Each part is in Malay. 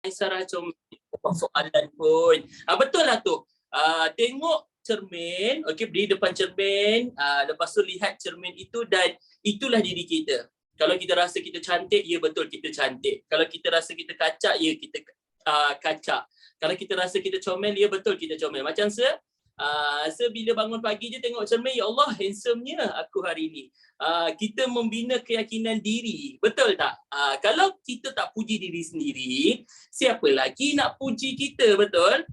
Sarah comel soalan pun. Betul lah tu. Tengok cermin, okey, berdiri depan cermin, lepas tu lihat cermin itu dan itulah diri kita. Kalau kita rasa kita cantik, ya betul kita cantik. Kalau kita rasa kita kacak, ya kita kacak. Kalau kita rasa kita comel, ya betul kita comel. Macam bila bangun pagi je tengok cermin, ya Allah, handsome-nya aku hari ni. Kita membina keyakinan diri. Betul tak? Kalau kita tak puji diri sendiri, siapa lagi nak puji kita, betul?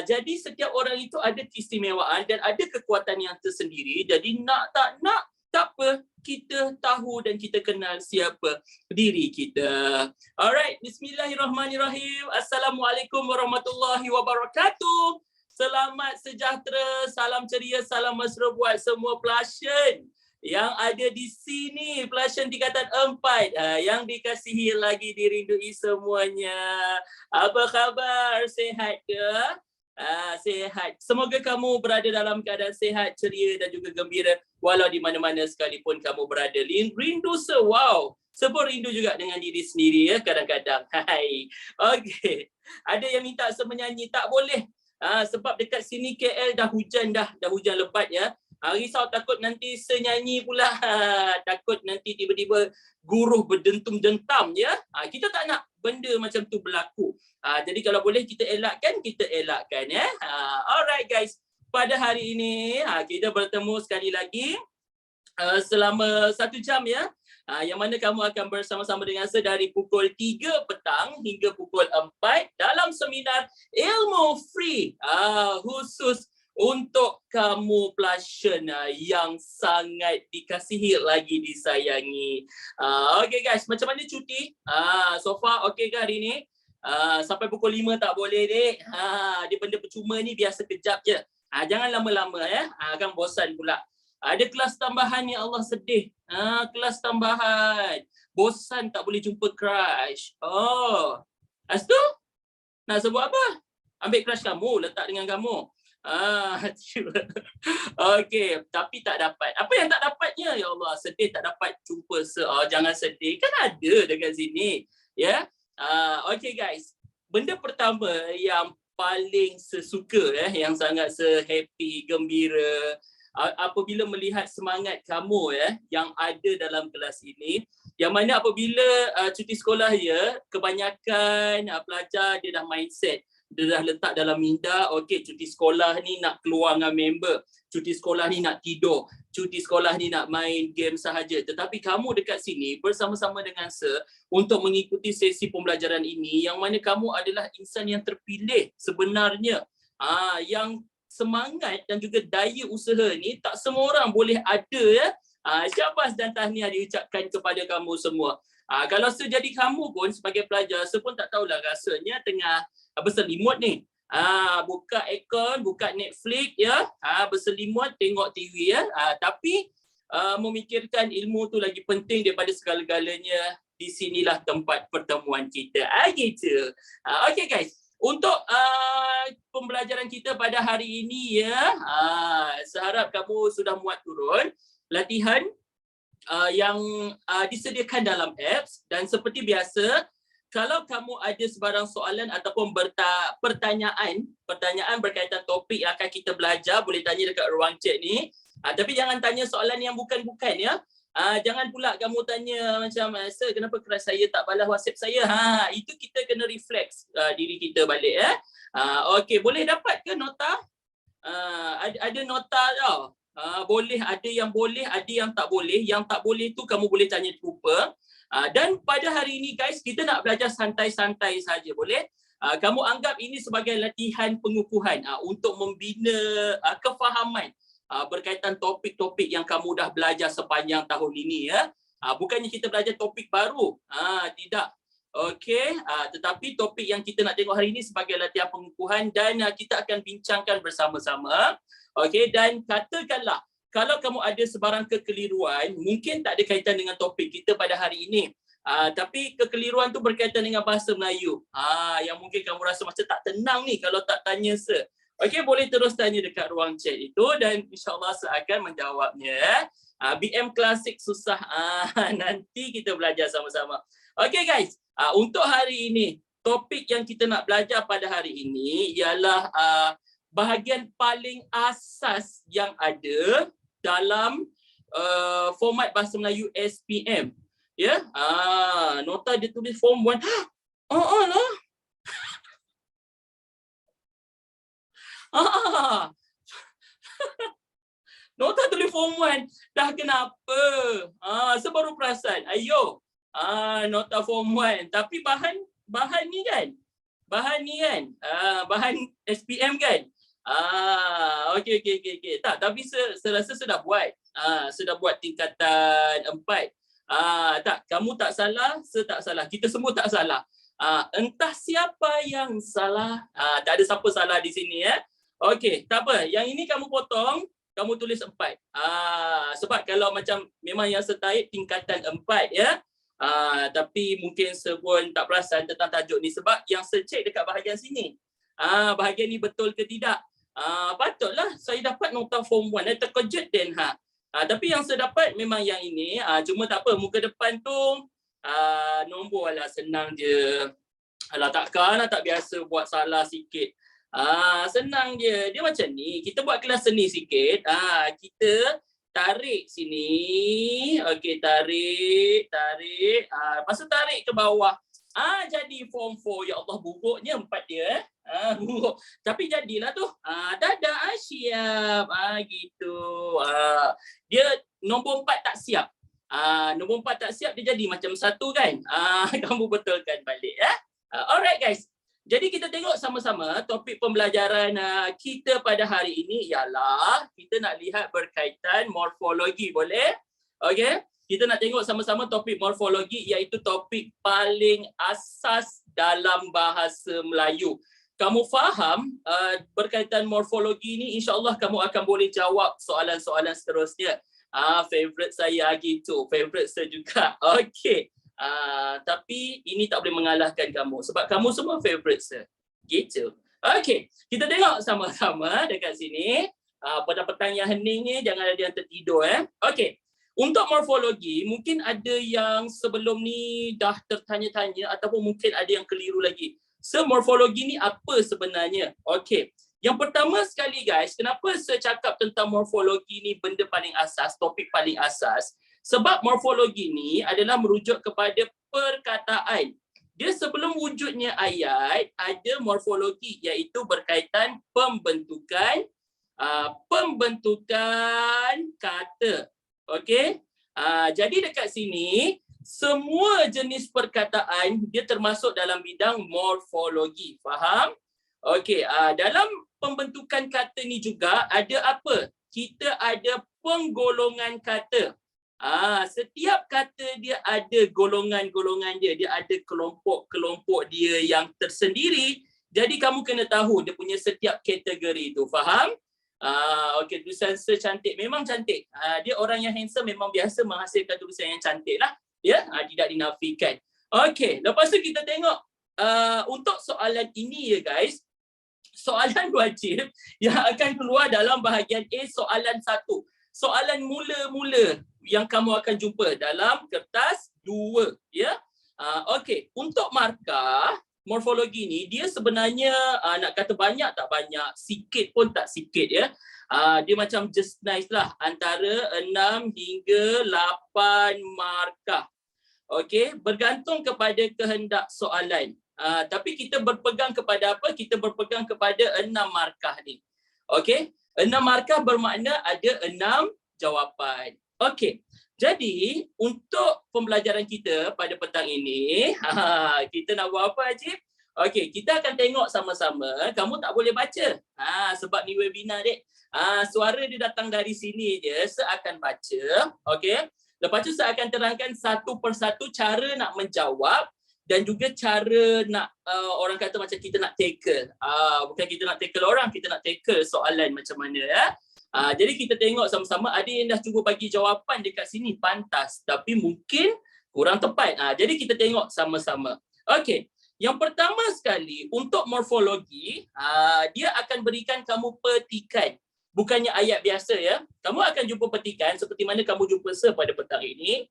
Jadi setiap orang itu ada keistimewaan dan ada kekuatan yang tersendiri. Jadi nak tak nak, tak apa, kita tahu dan kita kenal siapa diri kita. Alright, bismillahirrahmanirrahim. Assalamualaikum warahmatullahi wabarakatuh. Selamat sejahtera, salam ceria, salam mesra buat semua Pelasion yang ada di sini, Pelasion tingkatan 4, yang dikasihi lagi dirindui semuanya. Apa khabar? Sihat ke? Sihat. Semoga kamu berada dalam keadaan sihat, ceria dan juga gembira walau di mana-mana sekalipun kamu berada. Rindu wow. Sebab rindu juga dengan diri sendiri ya kadang-kadang. Hai. Okey. Ada yang minta saya menyanyi, tak boleh. Sebab dekat sini KL dah hujan lebat ya. Risau takut nanti senyanyi pula. Takut nanti tiba-tiba guruh berdentum-dentam ya. Kita tak nak benda macam tu berlaku. Jadi kalau boleh kita elakkan ya. Alright guys. Pada hari ini kita bertemu sekali lagi selama 1 jam ya. Yang mana kamu akan bersama-sama dengan saya dari pukul 3 petang hingga pukul 4 dalam seminar ilmu free khusus untuk kamu Pelasion yang sangat dikasihi lagi disayangi. Okay guys, macam mana cuti? So far okay ke hari ni? Sampai pukul 5 tak boleh dek. Dia benda percuma ni biar sekejap je. Jangan lama-lama ya. Kan bosan pula. Ada kelas tambahan ni, Allah sedih. Kelas tambahan. Bosan tak boleh jumpa crush. Lepas tu nak sebut apa? Ambil crush kamu, letak dengan kamu. Okey, tapi tak dapat. Apa yang tak dapatnya? Ya Allah, sedih tak dapat jumpa jangan sedih. Kan ada dekat sini. Ya. Okey guys. Benda pertama yang paling sesuka yang sangat happy, gembira apabila melihat semangat kamu yang ada dalam kelas ini, yang mana apabila cuti sekolah kebanyakan pelajar dia dah mindset, dia dah letak dalam minda, okey cuti sekolah ni nak keluar dengan member, cuti sekolah ni nak tidur, cuti sekolah ni nak main game sahaja. Tetapi kamu dekat sini bersama-sama dengan saya untuk mengikuti sesi pembelajaran ini, yang mana kamu adalah insan yang terpilih sebenarnya. Yang semangat dan juga daya usaha ni tak semua orang boleh ada ya. Syabas dan tahniah diucapkan kepada kamu semua. Kalau saya jadi kamu pun sebagai pelajar, saya pun tak tahulah rasanya tengah berselimut ni. Buka aircon, buka Netflix ya, berselimut tengok TV ya. Tapi memikirkan ilmu tu lagi penting daripada segala-galanya. Di sinilah tempat pertemuan kita. Gitu. Okay guys. Untuk pembelajaran kita pada hari ini ya, saya harap kamu sudah muat turun latihan yang disediakan dalam apps, dan seperti biasa kalau kamu ada sebarang soalan ataupun pertanyaan berkaitan topik yang akan kita belajar, boleh tanya dekat ruang chat ni. Tapi jangan tanya soalan yang bukan-bukan ya. Jangan pula kamu tanya macam, sir kenapa crush saya tak balas WhatsApp saya? Itu kita kena refleks diri kita balik ya. Okey, boleh dapat ke nota? Ada nota tau. Boleh, ada yang tak boleh. Yang tak boleh tu kamu boleh tanya terlupa. Dan pada hari ini guys, kita nak belajar santai-santai saja, boleh? Kamu anggap ini sebagai latihan pengukuhan untuk membina kefahaman berkaitan topik-topik yang kamu dah belajar sepanjang tahun ini ya. Bukannya kita belajar topik baru. Tidak. Okey, tetapi topik yang kita nak tengok hari ini sebagai latihan pengukuhan, dan kita akan bincangkan bersama-sama. Okey, dan katakanlah kalau kamu ada sebarang kekeliruan, mungkin tak ada kaitan dengan topik kita pada hari ini. Tapi kekeliruan tu berkaitan dengan bahasa Melayu. Yang mungkin kamu rasa macam tak tenang ni kalau tak tanya sir. Okey, boleh terus tanya dekat ruang chat itu dan insya-Allah saya akan menjawabnya. BM klasik susah. Nanti kita belajar sama-sama. Okey guys, untuk hari ini topik yang kita nak belajar pada hari ini ialah bahagian paling asas yang ada dalam format bahasa Melayu SPM. Ya, nota dia tulis form 1. Oh lah. Nota tulis form 1. Dah kenapa? Saya baru perasan. Ayo. Nota form 1. Tapi bahan ni kan? Bahan SPM kan? Okey. Tak, tapi saya rasa saya dah buat. Saya dah buat tingkatan 4. Tak, kamu tak salah, saya tak salah. Kita semua tak salah. Entah siapa yang salah. Tak ada siapa salah di sini ya. Okey, tak apa. Yang ini kamu potong, kamu tulis 4. Sebab kalau macam memang yang saya tarik tingkatan 4 ya. Tapi mungkin saya pun tak perasan tentang tajuk ni sebab yang saya cek dekat bahagian sini. Bahagian ni betul ke tidak? Patutlah saya dapat nota form 1. Terkejut Den. Tapi yang saya dapat memang yang ini. Cuma tak apa, muka depan tu nombor lah, senang je. Alah takkan tak biasa buat salah sikit. Senang je. Dia macam ni. Kita buat kelas seni sikit. Kita tarik sini. Okey, tarik. Lepas tu tarik ke bawah. Jadi form 4. Ya Allah, buruknya 4 dia. Buruk. Tapi jadilah tu. Dadah, siap. Gitu. Dia nombor 4 tak siap. Nombor 4 tak siap, dia jadi macam 1 kan. Kamu betulkan balik ya. Alright guys. Jadi kita tengok sama-sama topik pembelajaran kita pada hari ini ialah kita nak lihat berkaitan morfologi, boleh? Okey. Kita nak tengok sama-sama topik morfologi iaitu topik paling asas dalam bahasa Melayu. Kamu faham berkaitan morfologi ni, insya-Allah kamu akan boleh jawab soalan-soalan seterusnya. Favorite saya gitu, favorite saya juga. Okey. Tapi ini tak boleh mengalahkan kamu sebab kamu semua favorite saya. Gitu. Okey, kita tengok sama-sama dekat sini. Pada petang yang hening ni jangan ada yang tertidur Okey. Untuk morfologi, mungkin ada yang sebelum ni dah tertanya-tanya ataupun mungkin ada yang keliru lagi. Morfologi ni apa sebenarnya? Okey. Yang pertama sekali guys, kenapa saya cakap tentang morfologi ni benda paling asas, topik paling asas? Sebab morfologi ni adalah merujuk kepada perkataan. Dia sebelum wujudnya ayat, ada morfologi iaitu berkaitan pembentukan kata. Okey? Jadi dekat sini, semua jenis perkataan dia termasuk dalam bidang morfologi. Faham? Okey, dalam pembentukan kata ni juga ada apa? Kita ada penggolongan kata. Setiap kata dia ada golongan-golongan dia. Dia ada kelompok-kelompok dia yang tersendiri. Jadi kamu kena tahu dia punya setiap kategori tu. Faham? Okey, tulisan saya cantik. Memang cantik. Dia orang yang handsome memang biasa menghasilkan tulisan yang cantik lah. Ya, tidak dinafikan. Okey, lepas tu kita tengok untuk soalan ini ya guys. Soalan wajib yang akan keluar dalam bahagian A, soalan 1. Soalan mula-mula yang kamu akan jumpa dalam kertas 2 ya. Okey, untuk markah morfologi ni dia sebenarnya nak kata banyak tak banyak, sikit pun tak sikit ya. Dia macam just nice lah, antara 6 hingga 8 markah. Okey, bergantung kepada kehendak soalan. Tapi kita berpegang kepada apa? Kita berpegang kepada 6 markah ni. Okey, 6 markah bermakna ada 6 jawapan. Okey. Jadi, untuk pembelajaran kita pada petang ini, kita nak buat apa, Ajib? Okey, kita akan tengok sama-sama. Kamu tak boleh baca. Sebab ni webinar, dek. Suara dia datang dari sini je. Saya akan baca. Okey. Lepas tu saya akan terangkan satu persatu cara nak menjawab dan juga cara nak orang kata macam kita nak tackle. Bukan kita nak tackle orang, kita nak tackle soalan macam mana ya. Jadi kita tengok sama-sama, ada yang dah cuba bagi jawapan dekat sini pantas tapi mungkin kurang tepat. Jadi kita tengok sama-sama. Okey. Yang pertama sekali untuk morfologi, dia akan berikan kamu petikan. Bukannya ayat biasa ya. Kamu akan jumpa petikan seperti mana kamu jumpa pada petang ini.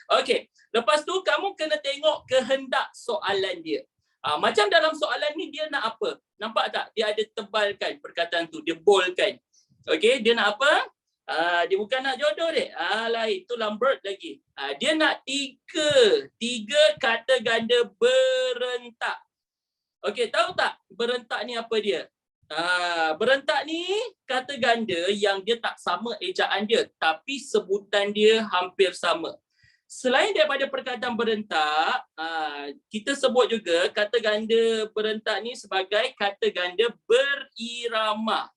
Okey. Lepas tu kamu kena tengok kehendak soalan dia. Macam dalam soalan ni dia nak apa? Nampak tak? Dia ada tebalkan perkataan tu, dia boldkan. Okey, dia nak apa? Dia bukan nak jodoh dia. Lain, tu Lambert lagi. Dia nak tiga kata ganda berentak. Okey, tahu tak berentak ni apa dia? Berentak ni kata ganda yang dia tak sama ejaan dia, tapi sebutan dia hampir sama. Selain daripada perkataan berentak, kita sebut juga kata ganda berentak ni sebagai kata ganda berirama.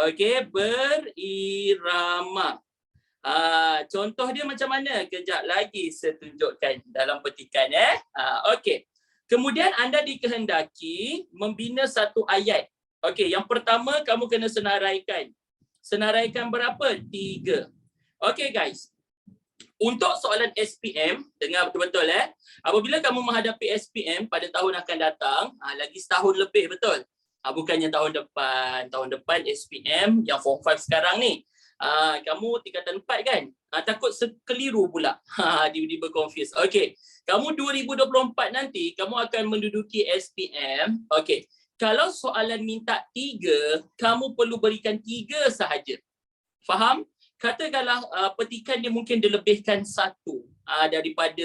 Okey, berirama. Contoh dia macam mana? Kejap lagi saya tunjukkan dalam petikan. Okey. Kemudian anda dikehendaki membina satu ayat. Okey, yang pertama kamu kena senaraikan. Senaraikan berapa? 3. Okey guys. Untuk soalan SPM, dengar betul-betul apabila kamu menghadapi SPM pada tahun akan datang, lagi setahun lebih betul. Bukannya tahun depan SPM yang form 5 sekarang ni. Kamu tingkatan 4 kan? Takut keliru pula. Tiba-tiba confuse. Okey. Kamu 2024 nanti kamu akan menduduki SPM. Okey. Kalau soalan minta 3, kamu perlu berikan 3 sahaja. Faham? Katakanlah petikan dia mungkin dilebihkan 1 daripada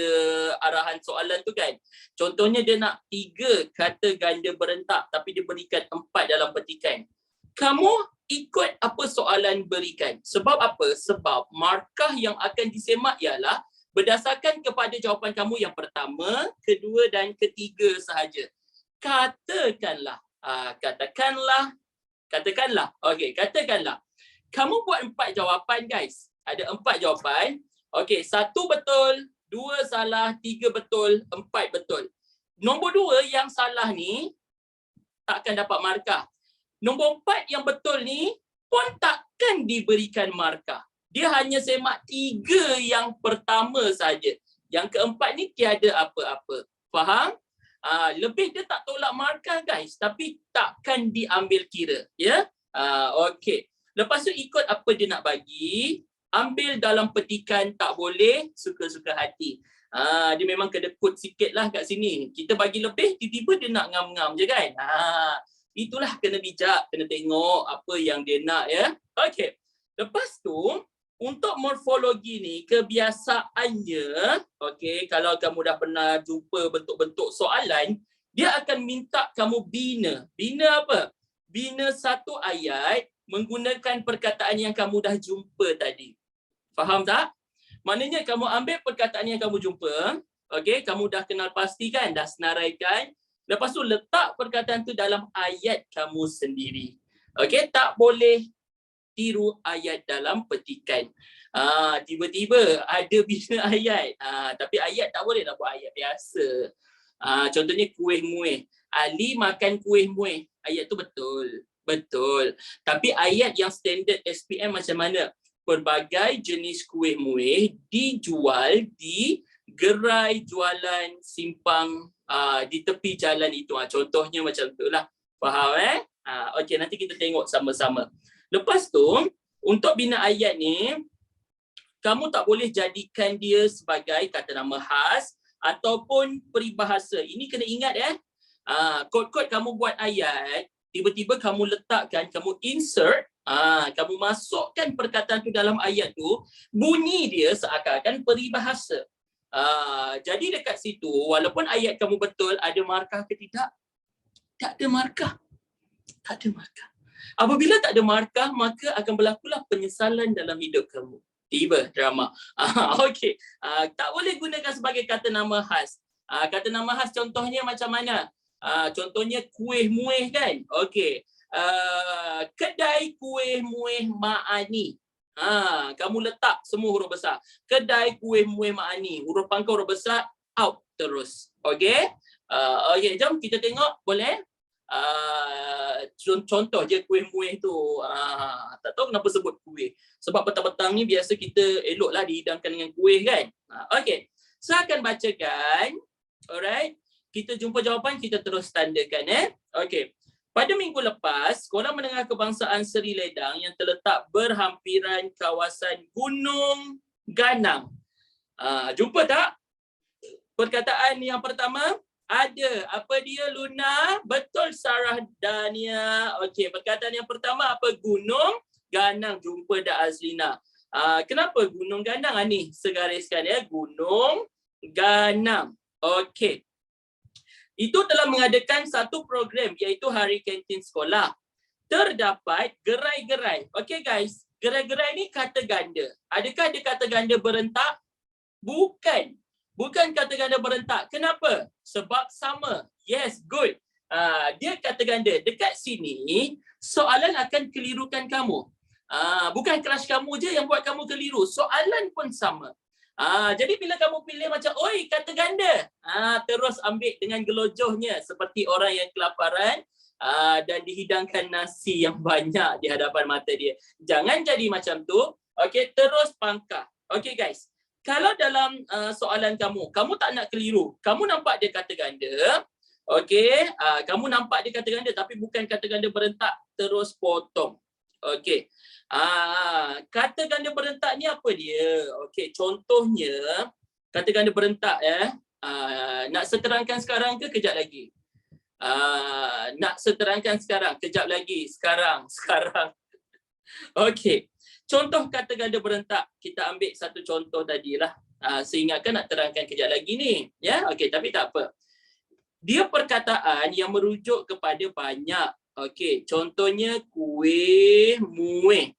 arahan soalan tu kan. Contohnya dia nak 3 kata ganda berentak tapi dia berikan 4 dalam petikan. Kamu ikut apa soalan berikan. Sebab apa? Sebab markah yang akan disemak ialah berdasarkan kepada jawapan kamu yang pertama, kedua dan ketiga sahaja. Katakanlah. Okey, katakanlah. Kamu buat 4 jawapan guys. Ada 4 jawapan. Okey, 1 betul, 2 salah, 3 betul, 4 betul. Nombor 2 yang salah ni takkan dapat markah. Nombor 4 yang betul ni pun takkan diberikan markah. Dia hanya semak 3 yang pertama saja. Yang keempat ni tiada apa-apa. Faham? Lebih dia tak tolak markah guys, tapi takkan diambil kira. Ya? Okey. Lepas tu ikut apa dia nak bagi, ambil dalam petikan, tak boleh suka-suka hati. Dia memang kedekut sikit lah kat sini. Kita bagi lebih, tiba-tiba dia nak ngam-ngam je kan. Itulah kena bijak, kena tengok apa yang dia nak ya. Okey. Lepas tu, untuk morfologi ni, kebiasaannya, okey, kalau kamu dah pernah jumpa bentuk-bentuk soalan, dia akan minta kamu bina. Bina apa? Bina satu ayat menggunakan perkataan yang kamu dah jumpa tadi. Faham tak? Maknanya kamu ambil perkataan yang kamu jumpa, okey, kamu dah kenal pasti kan, dah senaraikan. Lepas tu letak perkataan tu dalam ayat kamu sendiri. Okey, tak boleh tiru ayat dalam petikan. Tiba-tiba ada bina ayat. Tapi ayat tak boleh nak buat ayat biasa. Contohnya kuih muih. Ali makan kuih muih. Ayat tu betul. Betul. Tapi ayat yang standard SPM macam mana? Pelbagai jenis kuih muih dijual di gerai jualan simpang di tepi jalan itu. Contohnya macam itulah. Faham Okey, nanti kita tengok sama-sama. Lepas tu, untuk bina ayat ni, kamu tak boleh jadikan dia sebagai kata nama khas ataupun peribahasa. Ini kena ingat kod-kod kamu buat ayat, tiba-tiba kamu letakkan, kamu insert, kamu masukkan perkataan tu dalam ayat tu, bunyi dia seakan-akan peribahasa. Jadi dekat situ, walaupun ayat kamu betul, ada markah ke tidak? Tak ada markah. Tak ada markah. Apabila tak ada markah, maka akan berlakulah penyesalan dalam hidup kamu. Tiba drama. Okey. Tak boleh gunakan sebagai kata nama khas. Kata nama khas contohnya macam mana? Contohnya kuih muih kan? Okey. Kedai kuih muih Mak Ani. Kamu letak semua huruf besar. Kedai kuih muih Mak Ani. Huruf pangkal, huruf besar, out terus. Okey? Okey, jom kita tengok. Boleh? Contoh je kuih muih tu. Tak tahu kenapa sebut kuih. Sebab petang-petang ni biasa kita eloklah dihidangkan dengan kuih kan. Okey. Saya akan bacakan. Alright. Kita jumpa jawapan, kita terus tandakan Okey. Pada minggu lepas, Sekolah Menengah Kebangsaan Seri Ledang yang terletak berhampiran kawasan Gunung Ganang. Jumpa tak? Perkataan yang pertama, Ada. Apa dia, Luna? Betul, Sarah Dania. Okey, perkataan yang pertama apa? Gunung Ganang. Jumpa dah Azlina. Kenapa Gunung Ganang? Ni, segariskan ya. Gunung Ganang. Okey. Itu telah mengadakan satu program iaitu Hari Kantin Sekolah. Terdapat gerai-gerai. Okey guys, gerai-gerai ni kata ganda. Adakah dia kata ganda berentak? Bukan. Bukan kata ganda berentak. Kenapa? Sebab sama. Yes, good. Dia kata ganda. Dekat sini, soalan akan kelirukan kamu. Bukan crush kamu je yang buat kamu keliru. Soalan pun sama. Jadi bila kamu pilih macam, oi kata ganda. Terus ambil dengan gelojohnya. Seperti orang yang kelaparan dan dihidangkan nasi yang banyak di hadapan mata dia. Jangan jadi macam tu. Okey, terus pangkah. Okey guys. Kalau dalam soalan kamu tak nak keliru, kamu nampak dia kata ganda, okey, kamu nampak dia kata ganda tapi bukan kata ganda berentak, terus potong. Okey. Kata ganda berentak ni apa dia? Okey, contohnya kata ganda berentak nak seterangkan sekarang ke kejap lagi? Nak seterangkan sekarang, kejap lagi, sekarang. Okey. Contoh kata ganda berentak, kita ambil satu contoh tadilah. Seingatkan nak terangkan kejap lagi ni. Ya, okey, tapi tak apa. Dia perkataan yang merujuk kepada banyak. Okey, contohnya kuih, muih.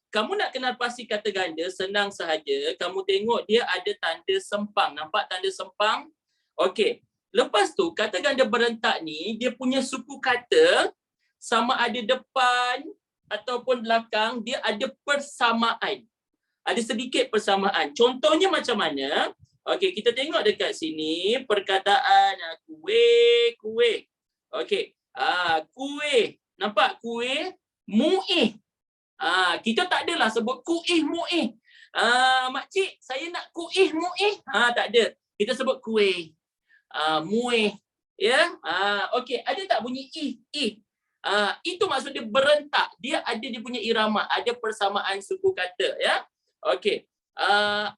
Kamu nak kenal pasti kata ganda, senang sahaja. Kamu tengok dia ada tanda sempang. Nampak tanda sempang? Okey. Lepas tu, kata ganda berentak ni, dia punya suku kata sama ada depan ataupun belakang, dia ada persamaan. Ada sedikit persamaan. Contohnya macam mana? Okey, kita tengok dekat sini perkataan kuih. Okey. Kuih. Nampak kuih? Muih. Kita tak adalah sebut kuih muih. Makcik, saya nak kuih muih. Tak ada. Kita sebut kuih. Muih. Ya? Okey, ada tak bunyi ih? Itu maksud dia berentak. Dia ada dia punya irama, ada persamaan suku kata, ya. Okey.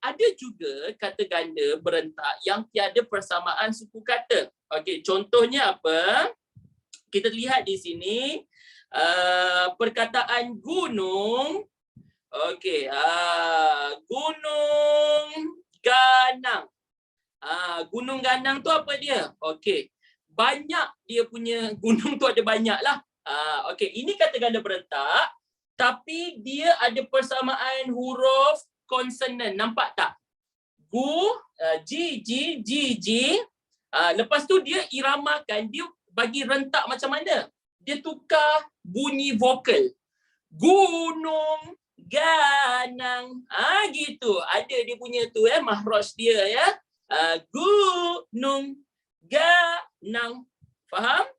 Ada juga kata ganda berentak yang tiada persamaan suku kata. Okey, contohnya apa? Kita lihat di sini perkataan gunung. Okey, gunung ganang. Gunung ganang tu apa dia? Okey. Banyak dia punya gunung tu ada banyak lah. Okey, ini kata ganda berentak tapi dia ada persamaan huruf konsonan. Nampak tak? Ji. Lepas tu dia iramakan, dia bagi rentak macam mana? Dia tukar bunyi vokal. Gunung ganang. Gitu. Ada dia punya tu mahraj dia ya. Gunung ganang. Faham?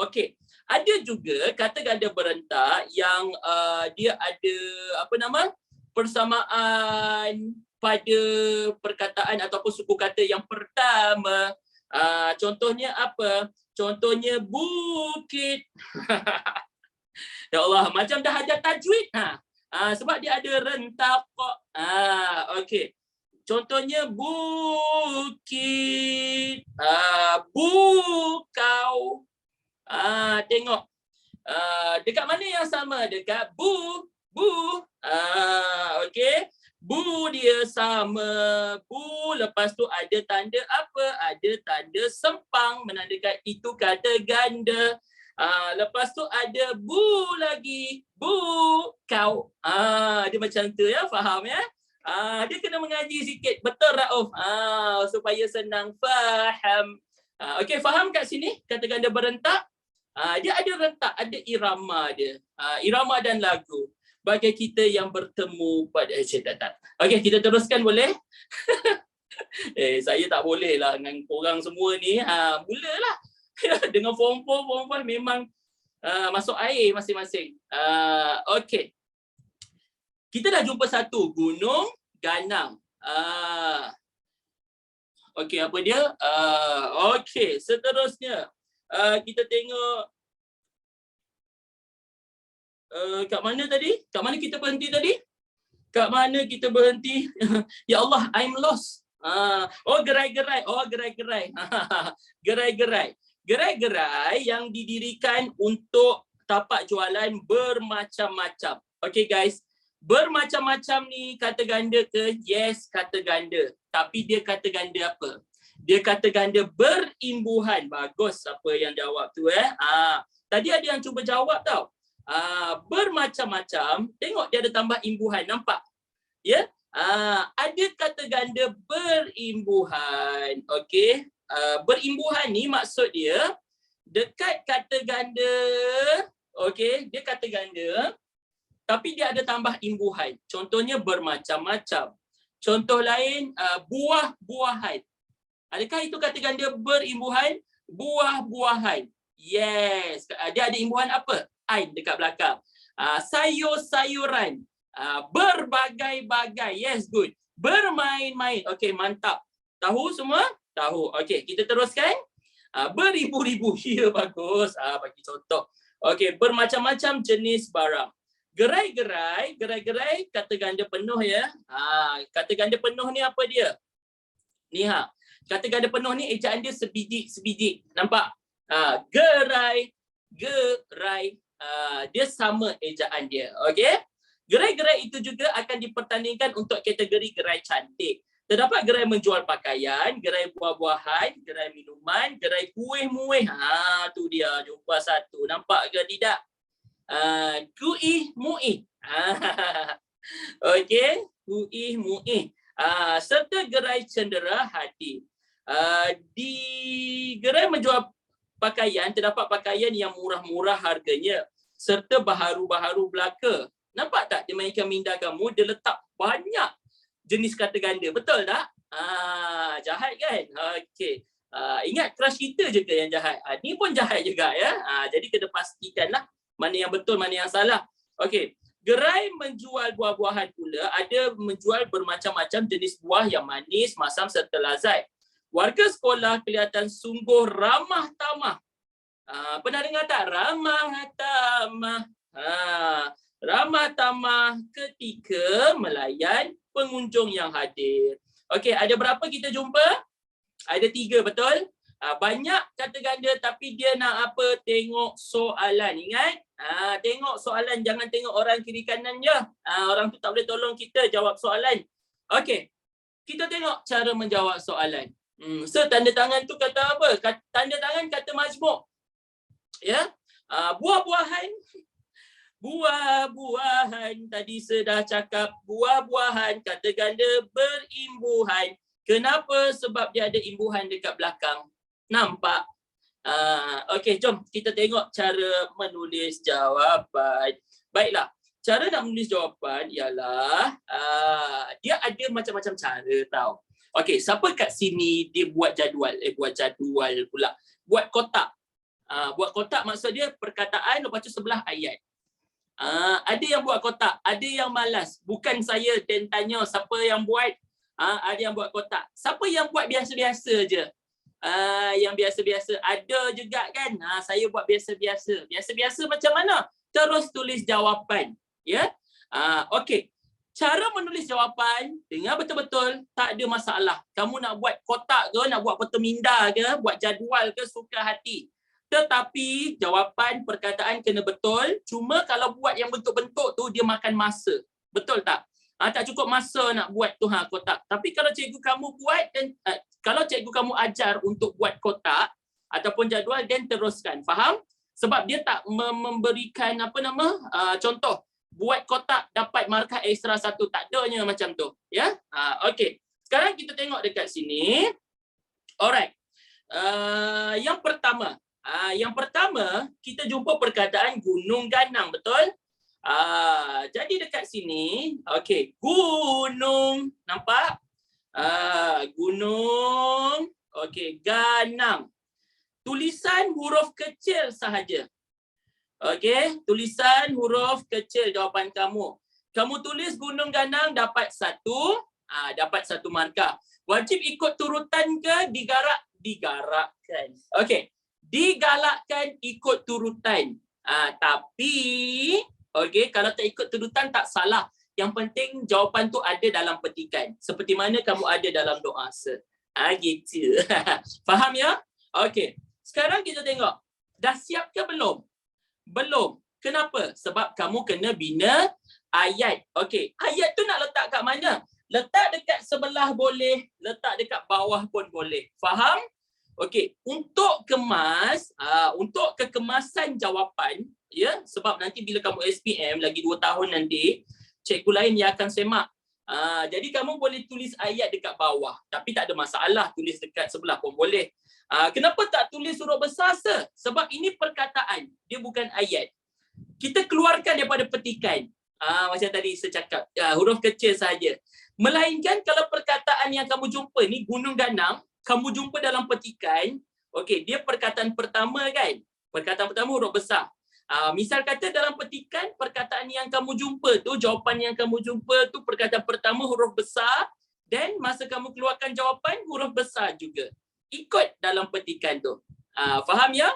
Okey. Ada juga kata ganda berentak yang dia ada persamaan pada perkataan ataupun suku kata yang pertama. Contohnya apa? Contohnya bukit. Ya Allah, macam dah ada tajwid. Sebab dia ada rentak kok. Okey. Contohnya bukit, bukau. Tengok. Dekat mana yang sama? Dekat bu. Okey. Bu dia sama. Bu, lepas tu ada tanda apa? Ada tanda sempang menandakan itu kata ganda. Lepas tu ada bu lagi. Bukau. Dia macam tu ya, faham ya? Dia kena mengaji sikit. Betul Rauf? Supaya senang faham. Okey, faham kat sini kata ganda berentak? Dia ada rentak, ada irama dia. Irama dan lagu. Bagai kita yang bertemu pada tak. Okey, kita teruskan boleh? Saya tak boleh lah dengan korang semua ni. Mulalah. Dengan form 4, form 5 memang masuk air masing-masing. Okey. Kita dah jumpa satu, gunung ganang. Okey, apa dia? Okey, seterusnya kita tengok kat mana tadi? Kat mana kita berhenti tadi? Kat mana kita berhenti? Ya Allah, I'm lost. Oh, gerai-gerai. Oh, gerai-gerai. Gerai-gerai. Gerai-gerai yang didirikan untuk tapak jualan bermacam-macam. Okay guys, bermacam-macam ni kata ganda ke? Yes, kata ganda. Tapi dia kata ganda apa? Dia kata ganda berimbuhan. Bagus apa yang jawab tu tadi ada yang cuba jawab tau. Bermacam-macam, tengok dia ada tambah imbuhan, nampak? Ya? Ada kata ganda berimbuhan. Okey. Berimbuhan ni maksud dia dekat kata ganda, okey, dia kata ganda tapi dia ada tambah imbuhan. Contohnya bermacam-macam. Contoh lain buah-buahan. Adakah itu kata ganda berimbuhan? Buah-buahan. Yes. Dia ada imbuhan apa? Ain dekat belakang. Sayur-sayuran. Berbagai-bagai. Yes, good. Bermain-main. Okey, mantap. Tahu semua? Tahu. Okey, kita teruskan. Beribu-ribu. Ya, bagus. Bagi contoh. Okey, bermacam-macam jenis barang. Gerai-gerai, gerai-gerai kata ganda penuh ya. Kata ganda penuh ni apa dia? Ni kata ganda penuh ni ejaan dia sebiji. Nampak? Gerai, gerai. Dia sama ejaan dia. Okey? Gerai-gerai itu juga akan dipertandingkan untuk kategori gerai cantik. Terdapat gerai menjual pakaian, gerai buah-buahan, gerai minuman, gerai kuih-muih. Tu dia, jumpa satu. Nampak ke tidak? Kuih-muih. Okey, kuih-muih. Serta gerai cendera hati. Di gerai menjual pakaian, terdapat pakaian yang murah-murah harganya serta baharu-baharu belaka. Nampak tak dia mainkan minda kamu, dia letak banyak jenis kata ganda. Betul tak? Jahat kan? Okey. Ingat crush kita je ke yang jahat? Ni pun jahat juga ya. Jadi kena pastikanlah mana yang betul, mana yang salah. Okey. Gerai menjual buah-buahan pula ada menjual bermacam-macam jenis buah yang manis, masam serta lazat. Warga sekolah kelihatan sungguh ramah tamah. Pernah dengar tak? Ramah tamah. Ramah tamah ketika melayan pengunjung yang hadir. Okey, ada berapa kita jumpa? Ada 3, betul? Banyak kata ganda tapi dia nak apa? Tengok soalan. Ingat? Tengok soalan, jangan tengok orang kiri kanan je. Orang tu tak boleh tolong kita jawab soalan. Okey. Kita tengok cara menjawab soalan. So tanda tangan tu kata apa? Tanda tangan kata majmuk. Ya? Buah-buahan. Buah-buahan. Tadi sudah cakap buah-buahan kata ganda berimbuhan. Kenapa? Sebab dia ada imbuhan dekat belakang. Nampak? Okey, jom kita tengok cara menulis jawapan. Baiklah, cara nak menulis jawapan ialah dia ada macam-macam cara tau. Okey, siapa kat sini dia buat jadual? Buat jadual pula. Buat kotak. Buat kotak maksud dia perkataan lepas tu sebelah ayat. Ada yang buat kotak, ada yang malas. Bukan saya dan tanya siapa yang buat. Ada yang buat kotak. Siapa yang buat biasa-biasa je? Yang biasa-biasa ada juga kan. Saya buat biasa-biasa. Biasa-biasa macam mana? Terus tulis jawapan. Ya. Okey. Cara menulis jawapan, dengar betul-betul, tak ada masalah. Kamu nak buat kotak ke, nak buat peta minda ke, buat jadual ke, suka hati. Tetapi jawapan perkataan kena betul. Cuma kalau buat yang bentuk-bentuk tu dia makan masa. Betul tak? Tak cukup masa nak buat tu kotak. Tapi kalau cikgu kamu buat dan kalau cikgu kamu ajar untuk buat kotak ataupun jadual dan teruskan. Faham? Sebab dia tak memberikan contoh buat kotak dapat markah ekstra 1, tak adanya macam tu. Ya? Okey. Sekarang kita tengok dekat sini. Alright. Yang pertama kita jumpa perkataan gunung ganang, betul? Jadi dekat sini, okey, gunung, nampak? Gunung, okey, ganang. Tulisan huruf kecil sahaja. Okey, tulisan huruf kecil jawapan kamu. Kamu tulis gunung ganang dapat 1, dapat 1 markah. Wajib ikut turutan ke digarakkan? Okey, digalakkan ikut turutan. Tapi okey, kalau tak ikut turutan tak salah. Yang penting jawapan tu ada dalam petikan. Seperti mana kamu ada dalam doa, sir. Gitu. Faham ya? Okey. Sekarang kita tengok. Dah siap ke belum? Belum. Kenapa? Sebab kamu kena bina ayat. Okey. Ayat tu nak letak kat mana? Letak dekat sebelah boleh, letak dekat bawah pun boleh. Faham? Okey, untuk untuk kekemasan jawapan, ya, sebab nanti bila kamu SPM lagi 2 tahun nanti, cikgu lain yang akan semak. Jadi kamu boleh tulis ayat dekat bawah, tapi tak ada masalah tulis dekat sebelah pun boleh. Kenapa tak tulis huruf besar, sir? Sebab ini perkataan, dia bukan ayat. Kita keluarkan daripada petikan. Macam tadi saya cakap, huruf kecil saja. Melainkan kalau perkataan yang kamu jumpa ni gunung ganang, kamu jumpa dalam petikan, okey, dia perkataan pertama kan? Perkataan pertama huruf besar. Misal kata dalam petikan, perkataan yang kamu jumpa tu, jawapan yang kamu jumpa tu, perkataan pertama huruf besar, dan masa kamu keluarkan jawapan, huruf besar juga. Ikut dalam petikan tu. Faham ya?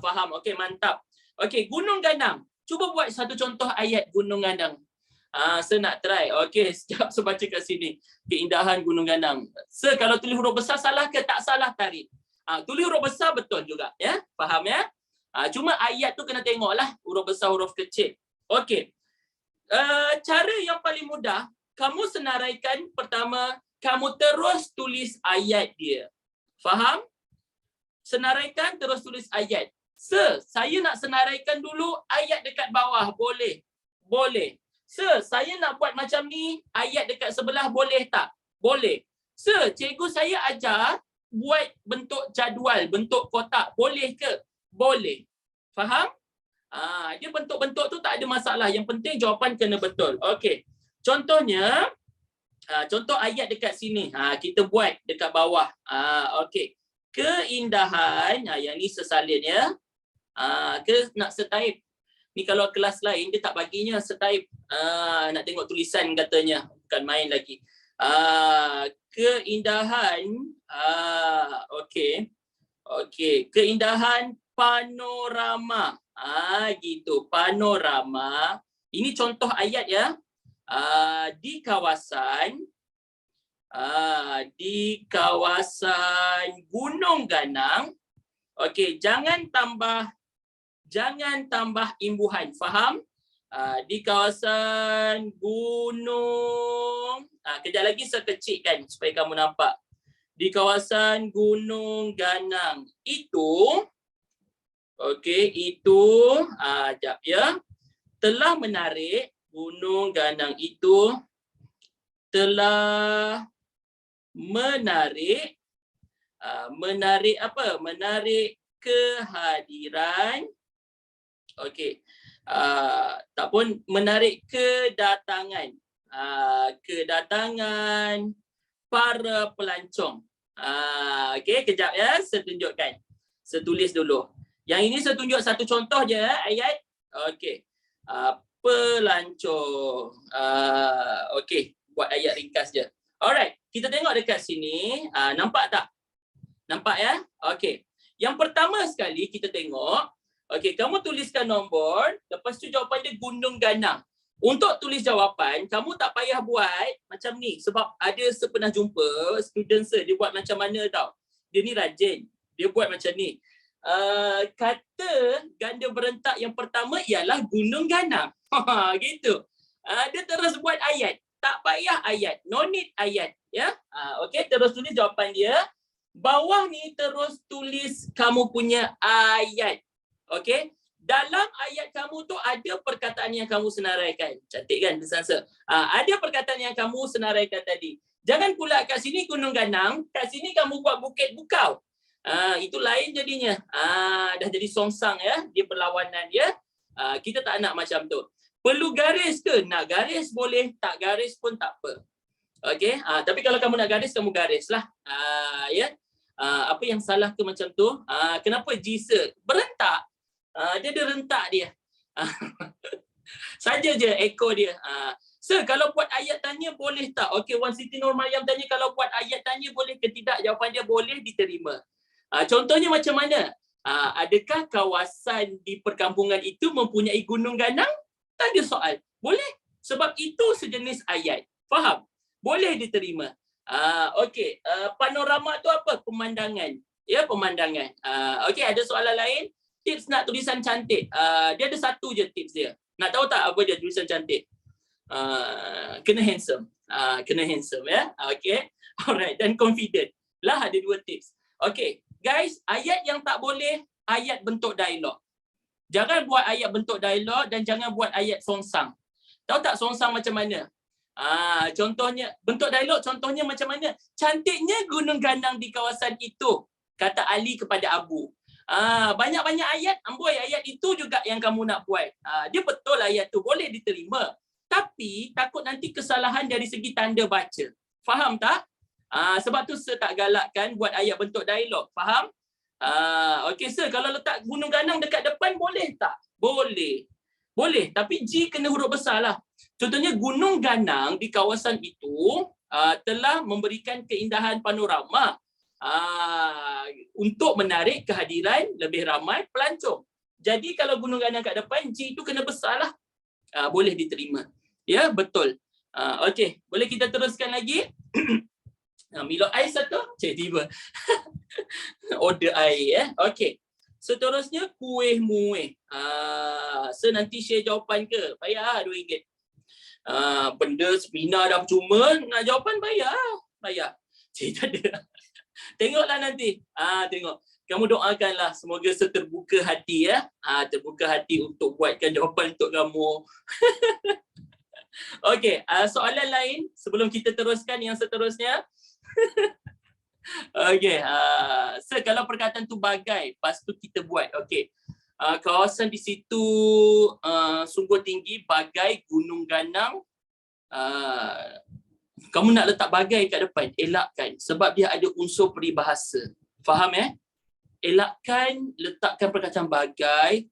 Faham. Okey, mantap. Okey, gunung ganang. Cuba buat satu contoh ayat gunung ganang. Saya nak try. Okey, sekejap saya baca kat sini. Keindahan gunung ganang. Sir, kalau tulis huruf besar salah ke? Tak salah, tarik. Tulis huruf besar betul juga. Ya, faham ya? Cuma ayat tu kena tengoklah. Huruf besar, huruf kecil. Okey. Cara yang paling mudah, kamu senaraikan pertama, kamu terus tulis ayat dia. Faham? Senaraikan, terus tulis ayat. Sir, saya nak senaraikan dulu ayat dekat bawah. Boleh? Boleh. Sir, saya nak buat macam ni, ayat dekat sebelah boleh tak? Boleh. Sir, cikgu saya ajar buat bentuk jadual, bentuk kotak. Boleh ke? Boleh. Faham? Dia bentuk-bentuk tu tak ada masalah. Yang penting jawapan kena betul. Okey. Contohnya, contoh ayat dekat sini. Kita buat dekat bawah. Okey. Keindahan, yang ni sesalin ya. Ke nak setaip? Ni kalau kelas lain dia tak baginya setaip. Nak tengok tulisan katanya, bukan main lagi. Keindahan, okey. Okey, keindahan panorama. Gitu, panorama. Ini contoh ayat ya. Di kawasan Gunung Ganang. Okey, jangan tambah imbuhan. Faham? Di kawasan gunung. Kejap lagi saya kecilkan supaya kamu nampak. Di kawasan Gunung Ganang. Itu, okey, itu, jap ya. Telah menarik, Gunung Ganang itu telah menarik, apa? Menarik kehadiran. Okey. Tak pun menarik kedatangan. Kedatangan para pelancong. Okey, kejap ya, saya tunjukkan. Saya tulis dulu. Yang ini saya tunjuk satu contoh je ayat. Okey. Pelancong. Okey, buat ayat ringkas je. Alright, kita tengok dekat sini. Nampak tak? Nampak ya? Okey. Yang pertama sekali kita tengok. Okey, kamu tuliskan nombor, lepas tu jawapan dia Gunung Ganang. Untuk tulis jawapan, kamu tak payah buat macam ni. Sebab ada saya pernah jumpa student saya, dia buat macam mana tau. Dia ni rajin. Dia buat macam ni. Kata ganda berentak yang pertama ialah Gunung Ganang. Gitu. Dia terus buat ayat. Tak payah ayat. No need ayat. Ya. Okey, terus tulis jawapan dia. Bawah ni terus tulis kamu punya ayat. Okey, dalam ayat kamu tu ada perkataan yang kamu senaraikan. Cantik kan Sansa? Ada perkataan yang kamu senaraikan tadi. Jangan pula kat sini Gunung Ganang, kat sini kamu buat Bukit Bukau. Itu lain jadinya. Dah jadi songsang ya, dia perlawanan ya. Kita tak nak macam tu. Perlu garis ke? Nak garis boleh, tak garis pun tak apa. Okey, tapi kalau kamu nak garis, kamu garislah. Ya. Apa yang salah ke macam tu? Kenapa Jisa berentak? Dia ada rentak dia. Saja je ekor dia. Sir, kalau buat ayat tanya boleh tak? Okey, Wan Siti Nur Mariam tanya kalau buat ayat tanya boleh ke tidak? Jawapan dia boleh, diterima. Contohnya macam mana? Adakah kawasan di perkampungan itu mempunyai Gunung Ganang? Tak ada soal. Boleh. Sebab itu sejenis ayat. Faham? Boleh diterima. Okey, panorama tu apa? Pemandangan. Ya, pemandangan. Okey, ada soalan lain? Tips nak tulisan cantik. Dia ada satu je tips dia. Nak tahu tak apa dia tulisan cantik? Kena handsome. Kena handsome ya. Okey. Alright, dan confident. Lah ada 2 tips. Okey, guys, ayat yang tak boleh ayat bentuk dialog. Jangan buat ayat bentuk dialog dan jangan buat ayat songsang. Tahu tak songsang macam mana? Contohnya bentuk dialog contohnya macam mana? Cantiknya gunung ganang di kawasan itu, kata Ali kepada Abu. Banyak-banyak ayat, amboi ayat itu juga yang kamu nak buat. Dia betul ayat tu boleh diterima. Tapi takut nanti kesalahan dari segi tanda baca. Faham tak? Sebab tu saya tak galakkan buat ayat bentuk dialog. Faham? Okey sir, kalau letak gunung ganang dekat depan boleh tak? Boleh. Boleh, tapi G kena huruf besar lah. Contohnya gunung ganang di kawasan itu telah memberikan keindahan panorama untuk menarik kehadiran lebih ramai pelancong. Jadi kalau gunung ganang kat depan, G itu kena besar lah. Boleh diterima. Ya, betul. Okey, boleh kita teruskan lagi? Milo air satu, tiba. Order air ya. Okey. Seterusnya kuih muih. So nanti share jawapan ke? Bayar RM2. Benda seminar dah percuma, nak jawapan bayar. Bayar. Tak ada. Tengoklah nanti. Tengok. Kamu doakanlah semoga seterbuka hati ya. Terbuka hati untuk buatkan jawapan untuk kamu. Okey, soalan lain sebelum kita teruskan yang seterusnya. Okey, so kalau perkataan tu bagai, lepas tu kita buat. Okey. Kawasan di situ sungguh tinggi bagai gunung ganang. Kamu nak letak bagai kat depan, elakkan sebab dia ada unsur peribahasa. Faham Elakkan letakkan perkataan bagai,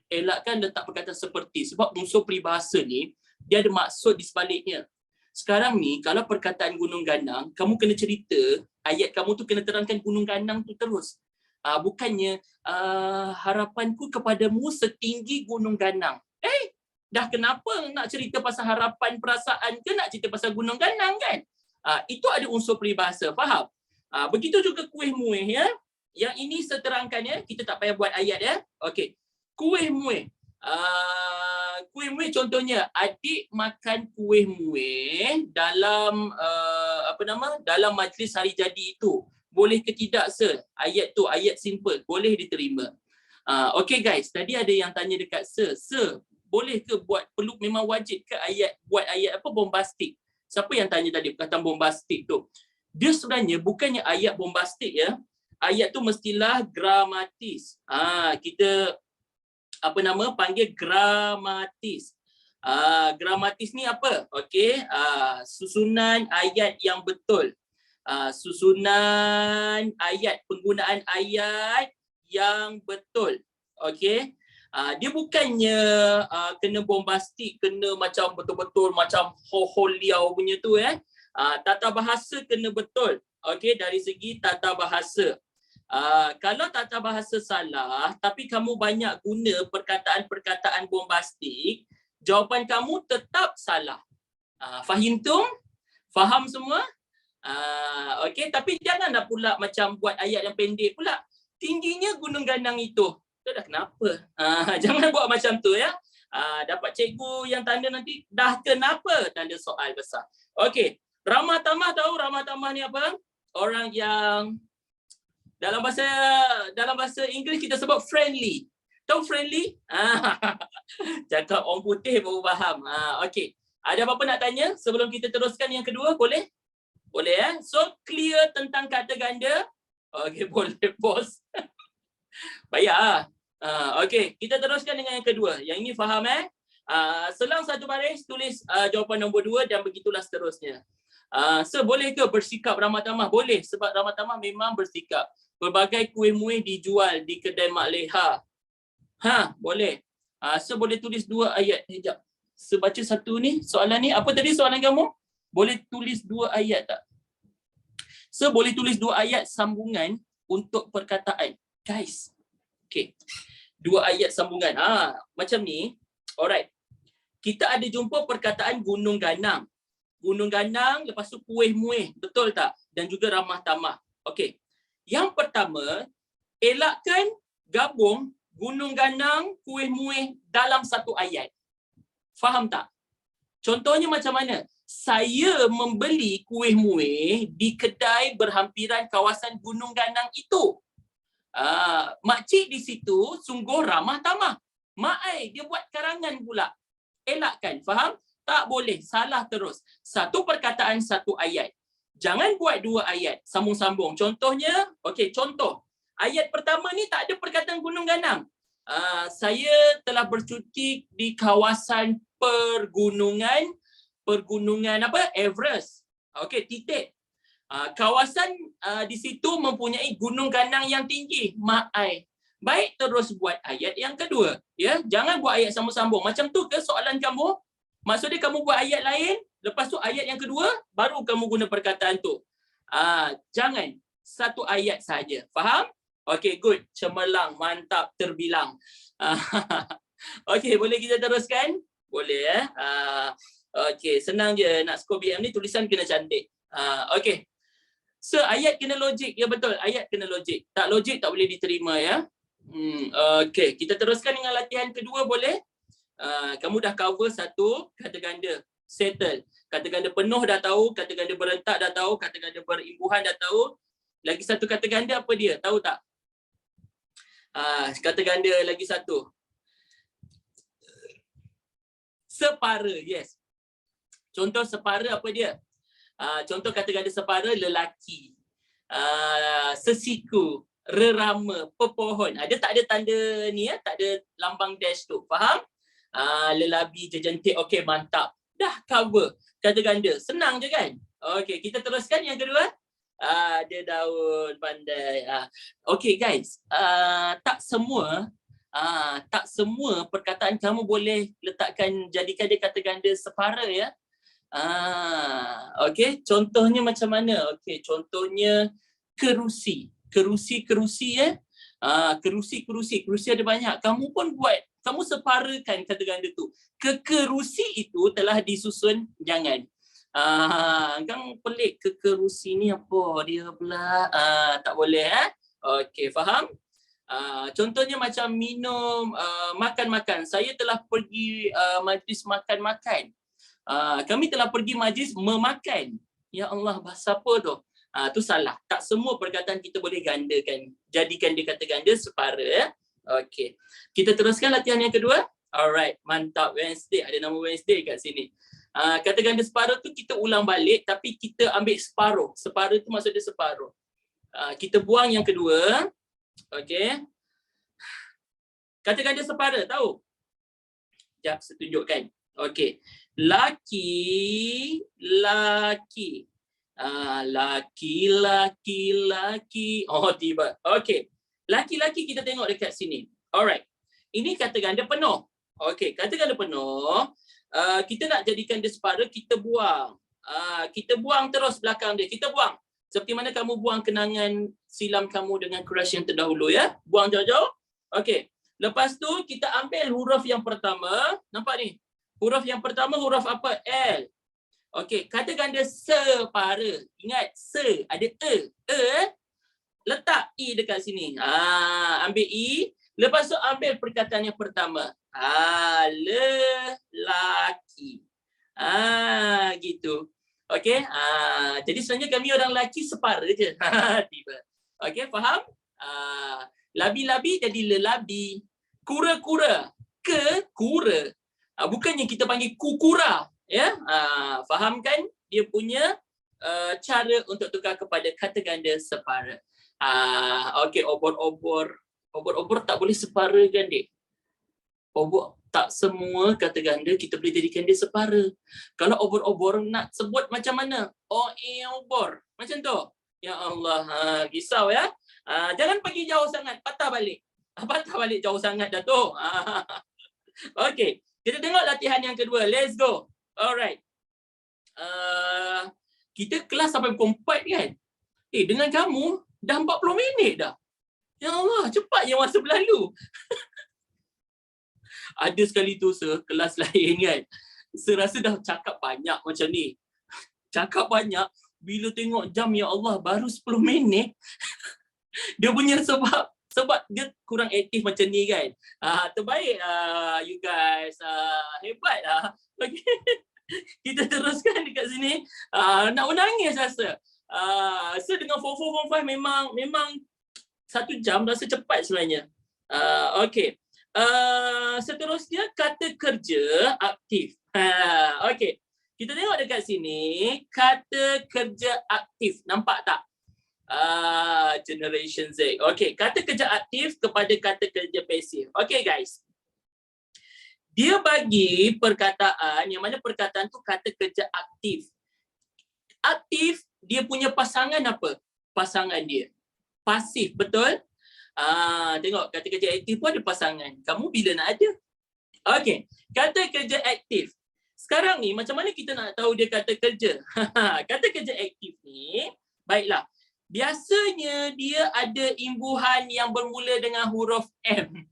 elakkan letak perkataan seperti sebab unsur peribahasa ni dia ada maksud di sebaliknya. Sekarang ni kalau perkataan gunung ganang, kamu kena cerita, ayat kamu tu kena terangkan gunung ganang tu terus. Bukannya harapanku kepadamu setinggi gunung ganang. Dah kenapa nak cerita pasal harapan perasaan ke nak cerita pasal gunung ganang kan? Itu ada unsur peribahasa, faham? Begitu juga kuih muih ya. Yang ini seterangkan ya, kita tak payah buat ayat ya. Okey. Kuih muih. Kuih muih contohnya adik makan kuih muih dalam dalam majlis hari jadi itu. Boleh ke tidak sir? Ayat tu ayat simple, boleh diterima. Okey guys, tadi ada yang tanya dekat sir, boleh ke perlu memang wajib ke buat ayat bombastik? Siapa yang tanya tadi perkataan bombastik tu? Dia sebenarnya bukannya ayat bombastik ya. Ayat tu mestilah gramatis. Kita panggil gramatis. Gramatis ni apa? Okey, susunan ayat yang betul. Susunan ayat, penggunaan ayat yang betul. Okey. Dia bukannya kena bombastik, kena macam betul-betul macam ho-ho-liau punya tu tata bahasa kena betul. Okey, dari segi tata bahasa. Kalau tata bahasa salah tapi kamu banyak guna perkataan-perkataan bombastik, jawapan kamu tetap salah. Fahimtum? Faham semua? Okey, tapi janganlah pula macam buat ayat yang pendek pula. Tingginya gunung ganang itu. Tu dah kenapa? Jangan buat macam tu ya. Dapat cikgu yang tanda nanti dah kenapa? Tanda soal besar. Okey, ramah tamah tahu ramah tamah ni apa? Orang yang dalam bahasa Inggeris kita sebut friendly. Tahu friendly? Cakap orang putih baru faham. Okey. Ada apa-apa nak tanya sebelum kita teruskan yang kedua? Boleh? Boleh So clear tentang kata ganda? Okey, boleh bos. Bayar. Okey, kita teruskan dengan yang kedua. Yang ini faham selang satu baris tulis jawapan nombor 2 dan begitulah seterusnya. Boleh ke bersikap ramah tamah? Boleh, sebab ramah tamah memang bersikap. Pelbagai kuih muih dijual di kedai Mak Leha. Boleh. Boleh tulis 2 ayat. Sekejap. Baca satu ni, soalan ni. Apa tadi soalan kamu? Boleh tulis 2 ayat tak? Boleh tulis 2 ayat sambungan untuk perkataan. Guys. Okey. 2 ayat sambungan. Macam ni. Alright. kita ada jumpa perkataan gunung ganang. Gunung ganang, lepas tu kuih muih. Betul tak? Dan juga ramah tamah. Okey. Yang pertama, elakkan gabung gunung ganang, kuih muih dalam satu ayat. Faham tak? Contohnya macam mana? Saya membeli kuih muih di kedai berhampiran kawasan gunung ganang itu. Makcik di situ sungguh ramah tamah. Mak ai dia buat karangan pula. Elakkan, faham? Tak boleh, salah terus. Satu perkataan, satu ayat. Jangan buat dua ayat, sambung-sambung. Contohnya, okey, contoh. Ayat pertama ni tak ada perkataan gunung ganang. Saya telah bercuti di kawasan pergunungan apa? Everest. Okey, titik. Kawasan di situ mempunyai gunung ganang yang tinggi. Mak ai. Baik, terus buat ayat yang kedua. Ya, jangan buat ayat sambung-sambung. Macam tu ke soalan kamu? Maksudnya kamu buat ayat lain, lepas tu ayat yang kedua, baru kamu guna perkataan tu. Jangan. Satu ayat saja. Faham? Okey, good. Cemerlang, mantap, terbilang. Okey, boleh kita teruskan? Boleh ya. Okey, senang je nak skor BM ni, tulisan kena cantik. Okey. So, ayat kena logik. Ya betul, ayat kena logik. Tak logik tak boleh diterima ya. Okey, kita teruskan dengan latihan kedua boleh? Kamu dah cover satu kata ganda. Settle. Kata ganda penuh dah tahu, kata ganda berentak dah tahu, kata ganda berimbuhan dah tahu. Lagi satu kata ganda apa dia? Tahu tak? Kata ganda lagi satu. Separa, yes. Contoh separa apa dia? Contoh kata ganda separa, lelaki. Sesiku, rerama, pepohon. Dia tak ada tanda ni ya, tak ada lambang dash tu. Faham? Lelabi, jejentik. Okey, mantap. Dah cover kata ganda. Senang je kan? Okey, kita teruskan yang kedua. Dia daun pandai. Okey guys, tak semua perkataan kamu boleh jadikan dia kata ganda separa ya. Okey, contohnya macam mana? Okey, contohnya kerusi. Kerusi ya. Kerusi ada banyak. Kamu pun buat, kamu separakan kata ganda tu. Kerusi itu telah disusun, jangan. Kan pelik, kerusi ni apa dia pula? Tak boleh Okey, faham? Contohnya macam minum, makan-makan. Saya telah pergi majlis makan-makan. Kami telah pergi majlis memakan. Ya Allah, bahasa apa tu? Tu salah. Tak semua perkataan kita boleh gandakan. Jadikan dia kata ganda separa ya. Okey. Kita teruskan latihan yang kedua. Alright, mantap. Wednesday, ada nama Wednesday kat sini. Kata ganda separuh tu kita ulang balik tapi kita ambil separuh. Separuh tu maksud dia separuh. Kita buang yang kedua. Okey. Kata ganda separuh tahu? Sekejap saya tunjukkan. Okey. Laki. Laki. Oh, tiba. Okey. Laki-laki kita tengok dekat sini. Alright. Ini kata ganda penuh. Okey, kata ganda penuh. Kita nak jadikan dia separa, kita buang. Kita buang terus belakang dia. Kita buang. Seperti mana kamu buang kenangan silam kamu dengan crush yang terdahulu ya. Buang jauh-jauh. Okey. Lepas tu kita ambil huruf yang pertama. Nampak ni? Huruf yang pertama huruf apa? L. Okey, kata ganda separa. Ingat, ada letak I dekat sini. Ambil I. Lepas tu ambil perkataan yang pertama. Lelaki. Gitu. Okey. Jadi sebenarnya kami orang lelaki separa je. Tiba. Okey, faham? Labi-labi jadi lelabi. Kura-kura. Kura. Bukannya kita panggil kukura. Ya, faham kan? Dia punya cara untuk tukar kepada kata ganda separa. Okey, obor-obor. Obor-obor tak boleh separakan dek. Obor tak semua kata ganda kita boleh jadikan dia separa. Kalau obor-obor nak sebut macam mana? Obor. Macam tu. Ya Allah, risau ya. Jangan pergi jauh sangat, patah balik. Patah balik jauh sangat dah tu. Okey, kita tengok latihan yang kedua. Let's go. Alright. Kita kelas sampai pukul 4 kan? Dengan kamu dah 40 minit dah. Ya Allah, cepat je masa berlalu. Ada sekali tu kelas lain kan. Serasa dah cakap banyak macam ni. Cakap banyak, bila tengok jam, ya Allah, baru 10 minit. Dia punya sebab dia kurang aktif macam ni kan. Terbaik you guys. Hebat lah. Okay. Kita teruskan dekat sini. Nak menangis rasa. So dengan form 4, form 5 memang 1 jam rasa cepat sebenarnya. Okay. Seterusnya kata kerja aktif. Okay. Kita tengok dekat sini kata kerja aktif. Nampak tak? Generation Z. Okay, kata kerja aktif kepada kata kerja pasif. Okay guys. Dia bagi perkataan yang mana perkataan tu kata kerja aktif. Aktif, dia punya pasangan apa? Pasangan dia. Pasif, betul? Tengok kata kerja aktif pun ada pasangan. Kamu bila nak ada? Okay, kata kerja aktif. Sekarang ni macam mana kita nak tahu dia kata kerja? Kata kerja aktif ni, baiklah. Biasanya dia ada imbuhan yang bermula dengan huruf M.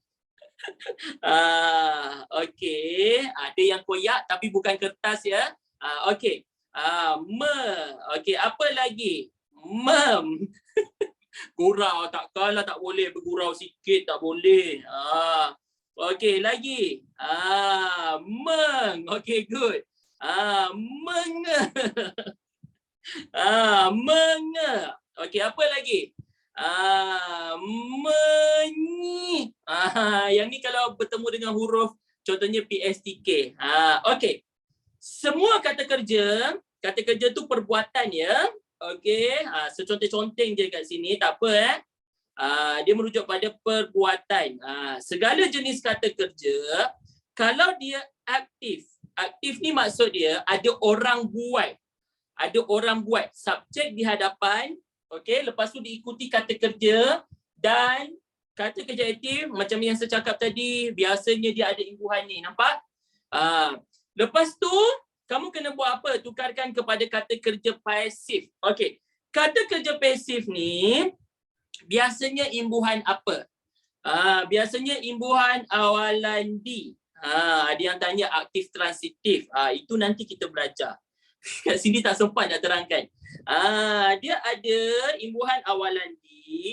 Okey, ada yang koyak tapi bukan kertas ya. Okey. Okey, apa lagi? Mem. Gurau, takkanlah tak boleh bergurau sikit, tak boleh. Okey, lagi. Meng. Okey, good. Menge. Menge. Okey, apa lagi? Menyi. Yang ni kalau bertemu dengan huruf contohnya PSTK. Okey. Semua kata kerja tu perbuatan ya. Okey, seconteng-conteng je kat sini, tak apa dia merujuk pada perbuatan. Segala jenis kata kerja kalau dia aktif. Aktif ni maksud dia ada orang buat. Ada orang buat subjek di hadapan, okey, lepas tu diikuti kata kerja dan kata kerja aktif macam yang saya cakap tadi, biasanya dia ada imbuhan ni, nampak? Lepas tu kamu kena buat apa? Tukarkan kepada kata kerja pasif. Okey. Kata kerja pasif ni biasanya imbuhan apa? Biasanya imbuhan awalan D. Ada yang tanya aktif transitif. Itu nanti kita belajar. Kat sini tak sempat nak terangkan. Dia ada imbuhan awalan D,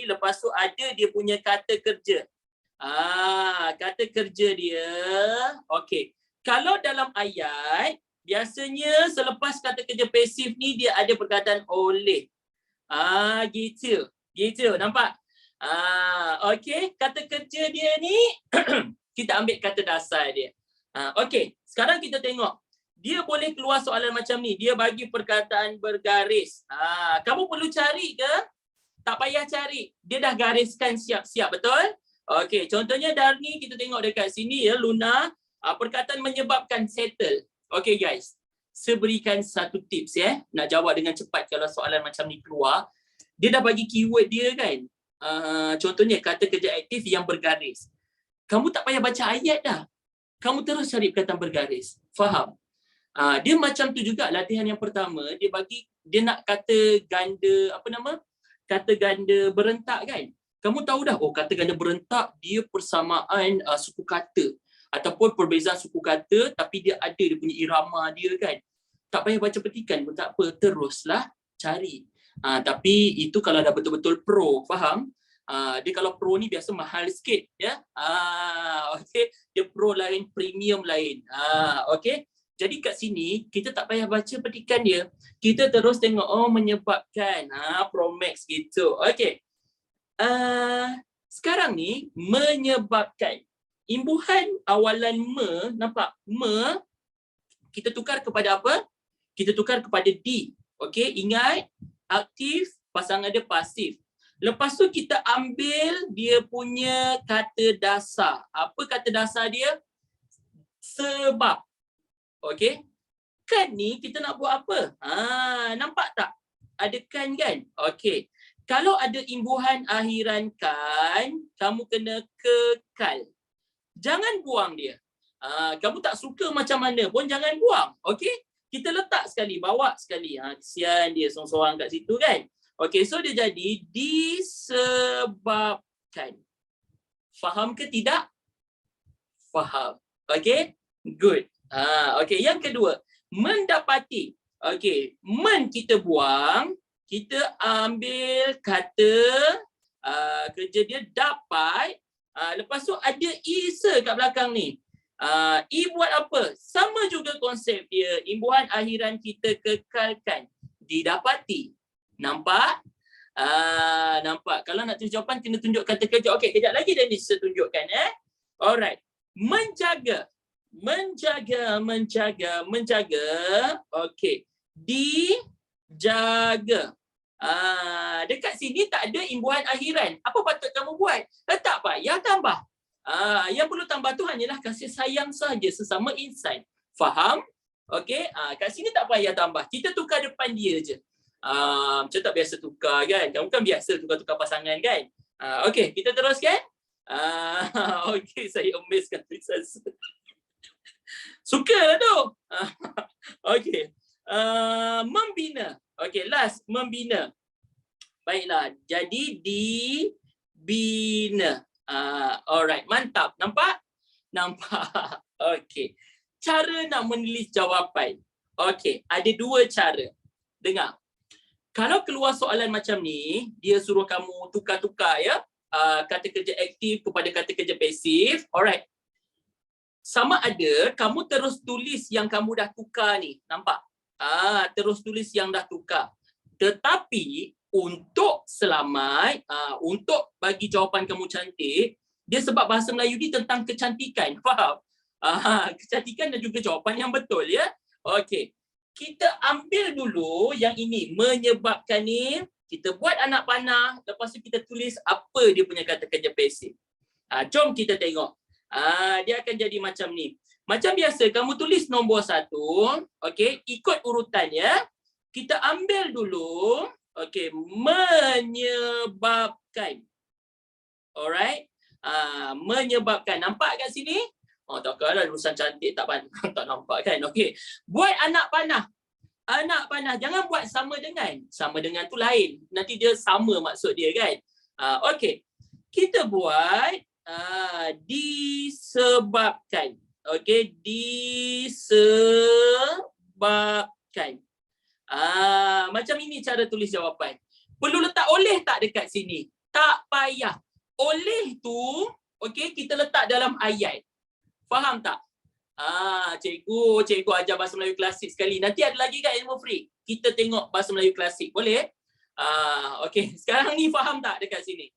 lepas tu ada dia punya kata kerja. Kata kerja dia, okey. Kalau dalam ayat, biasanya selepas kata kerja pasif ni dia ada perkataan oleh. Gitu. Gitu, nampak? Okey, kata kerja dia ni kita ambil kata dasar dia. Okey, sekarang kita tengok. Dia boleh keluar soalan macam ni. Dia bagi perkataan bergaris. Kamu perlu cari ke? Tak payah cari. Dia dah gariskan siap-siap, betul? Okey, contohnya Darni kita tengok dekat sini ya, Luna. Perkataan menyebabkan settle. Okey guys, saya berikan satu tips ya. Nak jawab dengan cepat kalau soalan macam ni keluar. Dia dah bagi keyword dia kan. Contohnya kata kerja aktif yang bergaris. Kamu tak payah baca ayat dah. Kamu terus cari perkataan bergaris. Faham? Dia macam tu juga latihan yang pertama, dia nak kata ganda, kata ganda berentak kan. Kamu tahu dah, kata ganda berentak dia persamaan suku kata ataupun perbezaan suku kata tapi dia ada dia punya irama dia kan. Tak payah baca petikan pun tak apa, teruslah cari. Tapi itu kalau dah betul-betul pro, faham? Dia kalau pro ni biasa mahal sikit ya. Okey, dia pro lain, premium lain. Okey. Jadi kat sini kita tak payah baca petikan dia. Kita terus tengok menyebabkan Pro Max gitu. Okey. Sekarang ni menyebabkan. Imbuhan awalan nampak? Kita tukar kepada apa? Kita tukar kepada D. Okey, ingat aktif pasangan dia pasif. Lepas tu kita ambil dia punya kata dasar. Apa kata dasar dia? Sebab. Okey. Kan ni kita nak buat apa? Nampak tak? Ada kan kan? Okey. Kalau ada imbuhan akhiran kan, kamu kena kekal. Jangan buang dia. Kamu tak suka macam mana pun jangan buang. Okey? Kita letak sekali, bawa sekali. Kesian dia sorang-sorang kat situ kan? Okey, so dia jadi disebabkan. Faham ke tidak? Faham. Okay, good. Okay, yang kedua, mendapati. Okay, kita buang, kita ambil kata kerja dia dapat. Lepas tu ada isa kat belakang ni. I buat apa? Sama juga konsep dia. Imbuhan akhiran kita kekalkan. Didapati. Nampak? Nampak. Kalau nak tulis jawapan, kena tunjuk kata kerja. Okey, kejap lagi Dennis saya tunjukkan. Alright. Menjaga. Okey. Dijaga. Dekat sini tak ada imbuhan akhiran. Apa patut kamu buat? Letak payah tambah. Yang perlu tambah tu hanyalah kasih sayang saja sesama insan. Faham? Okey. Kat sini tak payah tambah. Kita tukar depan dia je. Macam tak biasa tukar kan? Kamu kan biasa tukar-tukar pasangan kan? Okey, kita teruskan. Okey, saya amazed kan tulisan. Suka lah tu. Okey. Membina. Okey, last, membina. Baiklah, jadi dibina. Alright, mantap. Nampak? Okey. Cara nak menulis jawapan. Okey, ada dua cara. Dengar. Kalau keluar soalan macam ni, dia suruh kamu tukar-tukar ya, kata kerja aktif kepada kata kerja pasif. Alright. Sama ada kamu terus tulis yang kamu dah tukar ni. Nampak? Terus tulis yang dah tukar. Tetapi untuk selamat, untuk bagi jawapan kamu cantik, dia sebab bahasa Melayu ni tentang kecantikan. Faham? Kecantikan dan juga jawapan yang betul ya. Okey. Kita ambil dulu yang ini, menyebabkan ni, kita buat anak panah, lepas tu kita tulis apa dia punya kata kerja pasif. Jom kita tengok. Dia akan jadi macam ni. Macam biasa, kamu tulis nombor 1, okey, ikut urutan ya. Kita ambil dulu, okey, menyebabkan. Alright? Menyebabkan. Nampak kat sini? Takkanlah tulisan cantik tak nampak kan. Okey. Buat anak panah. Anak panah jangan buat sama dengan. Sama dengan tu lain. Nanti dia sama maksud dia kan. Okey. Kita buat disebabkan. Okey, disebabkan. Macam ini cara tulis jawapan. Perlu letak oleh tak dekat sini? Tak payah. Oleh tu, okey, kita letak dalam ayat. Faham tak? Cikgu ajar bahasa Melayu klasik sekali. Nanti ada lagi kat Ilmu Free. Kita tengok bahasa Melayu klasik. Boleh? Okey. Sekarang ni faham tak dekat sini?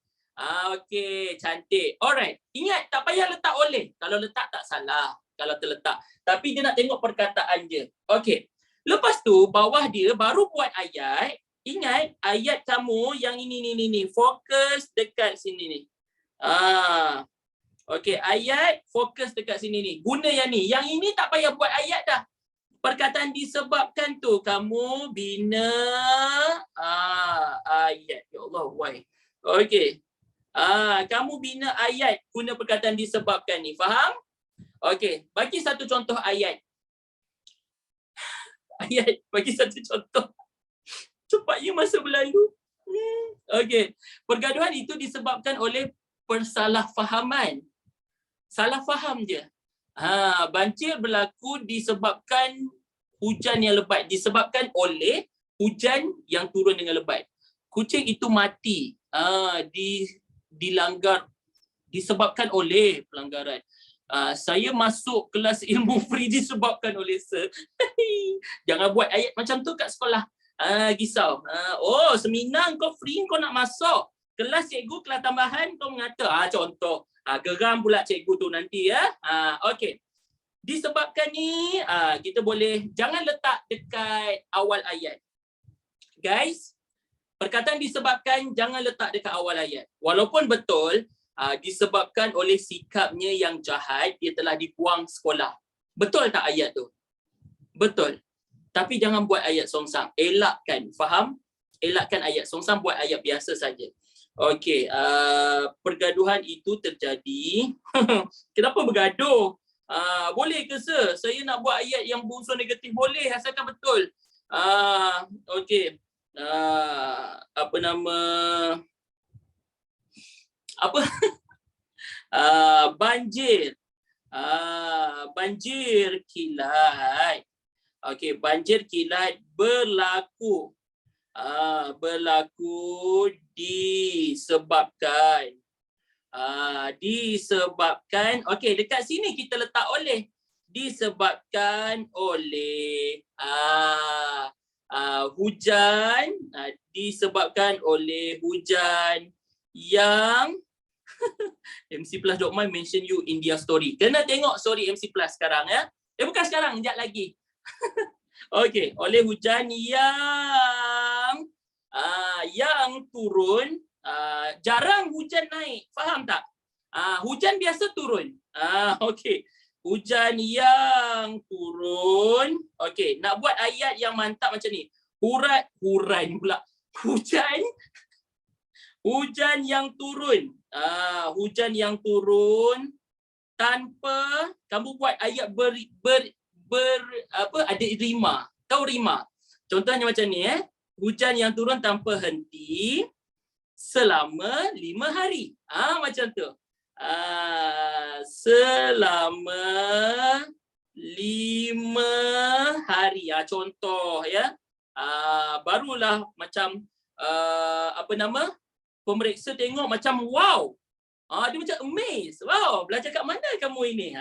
Okey. Cantik. Alright. Ingat, tak payah letak oleh. Kalau letak tak salah. Kalau terletak. Tapi dia nak tengok perkataan je. Okey. Lepas tu, bawah dia baru buat ayat. Ingat, ayat kamu yang ini. Fokus dekat sini ni. Okey, ayat fokus dekat sini ni. Guna yang ni. Yang ini tak payah buat ayat dah. Perkataan disebabkan tu kamu bina ayat. Ya Allah, why? Okey. Kamu bina ayat guna perkataan disebabkan ni. Faham? Okey, bagi satu contoh ayat. Bagi satu contoh. Cepatnya masa berlalu. Okey. Pergaduhan itu disebabkan oleh persalahfahaman. Salah faham je. Banjir berlaku disebabkan hujan yang lebat. Disebabkan oleh hujan yang turun dengan lebat. Kucing itu mati. Dilanggar. Disebabkan oleh pelanggaran. Saya masuk kelas ilmu free disebabkan oleh sir. Jangan buat ayat macam tu kat sekolah. Risau. Seminar kau free kau nak masuk. Kelas cikgu, kelas tambahan kau mengata. Contoh. Geram pula cikgu tu nanti ya. Okey. Disebabkan ni kita boleh jangan letak dekat awal ayat. Guys, perkataan disebabkan jangan letak dekat awal ayat. Walaupun betul disebabkan oleh sikapnya yang jahat dia telah dibuang sekolah. Betul tak ayat tu? Betul. Tapi jangan buat ayat songsang. Elakkan, faham? Elakkan ayat songsang, buat ayat biasa saja. Okey, pergaduhan itu terjadi. Kenapa bergaduh? Boleh ke sir? Saya nak buat ayat yang berunsur negatif. Boleh, asalkan betul. Okey. Apa nama? Banjir. Banjir kilat. Okey, banjir kilat berlaku. Berlaku disebabkan. Disebabkan. Okey, dekat sini kita letak oleh. Disebabkan oleh hujan. Disebabkan oleh hujan yang MC Plus Dokman mention you in their story. Kena tengok story MC Plus sekarang ya. Bukan sekarang, sekejap lagi. Okey, oleh hujan yang turun, jarang hujan naik. Faham tak? Hujan biasa turun. Okey. Hujan yang turun. Okey, nak buat ayat yang mantap macam ni. Hujan yang turun. Hujan yang turun tanpa kamu buat ayat ada rima. Tahu rima? Contohnya macam ni hujan yang turun tanpa henti selama 5 hari. Macam tu. Selama 5 hari. Contoh ya. Barulah macam pemeriksa tengok macam wow. Dia macam amazed. Wow, belajar kat mana kamu ini?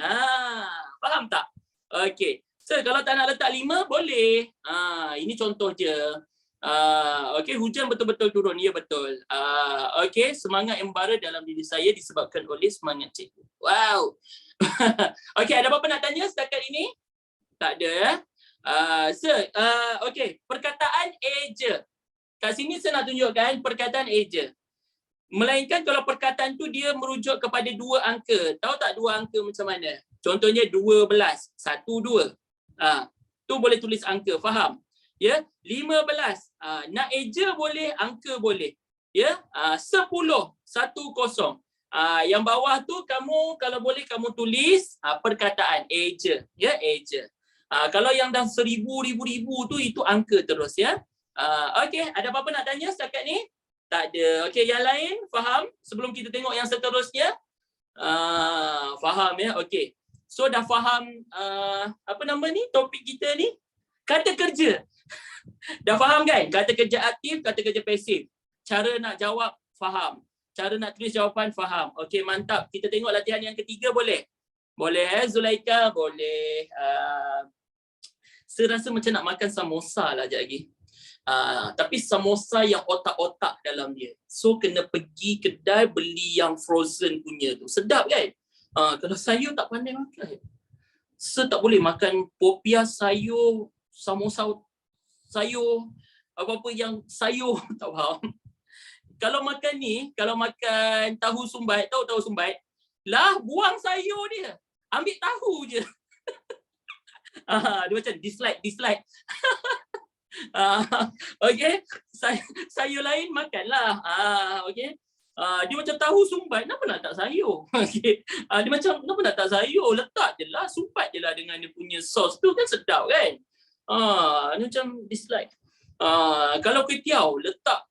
Faham tak? Okey. So kalau tak nak letak 5 boleh. Ini contoh je. Okey, hujan betul-betul turun. Ya betul. Okey, semangat embara dalam diri saya disebabkan oleh semangat cikgu. Wow. Okey, ada apa-apa nak tanya setakat ini? Tak ada. Okey, perkataan eja. Kat sini saya nak tunjukkan perkataan eja. Melainkan kalau perkataan tu dia merujuk kepada 2 angka. Tahu tak 2 angka macam mana? Contohnya 12, 1, 2. Tu boleh tulis angka, faham? Ya, 15. Nak eja boleh, angka boleh. Ya, 10, 10. Yang bawah tu kamu kalau boleh kamu tulis perkataan eja, ya, eja. Kalau yang dah 1000, 1000 tu itu angka terus ya. Okey, ada apa-apa nak tanya setakat ni? Tak ada. Okey, yang lain faham? Sebelum kita tengok yang seterusnya. Faham ya? Okey. So dah faham topik kita ni? Kata kerja. Dah faham kan? Kata kerja aktif, kata kerja pasif. Cara nak jawab faham. Cara nak tulis jawapan faham. Okey, mantap. Kita tengok latihan yang ketiga boleh? Boleh Zulaika? Boleh. Saya rasa macam nak makan samosa lah sekejap lagi. Tapi samosa yang otak-otak dalam dia. So kena pergi kedai beli yang frozen punya tu. Sedap kan? Kalau sayur tak pandai makan. Saya tak boleh makan popiah sayur, samosa sayur, apa-apa yang sayur tak faham. Kalau makan ni, kalau makan tahu sumbat, tahu tahu sumbat? Lah buang sayur dia. Ambil tahu je. Dia macam dislike. Okey, sayur lain makanlah. Okey. Dia macam tahu sumbat, kenapa nak tak sayur? Okey. Dia macam kenapa nak tak sayur? Letak je lah, sumbat je lah dengan dia punya sos tu kan sedap kan? Dia macam dislike. Kalau kuih tiaw, letak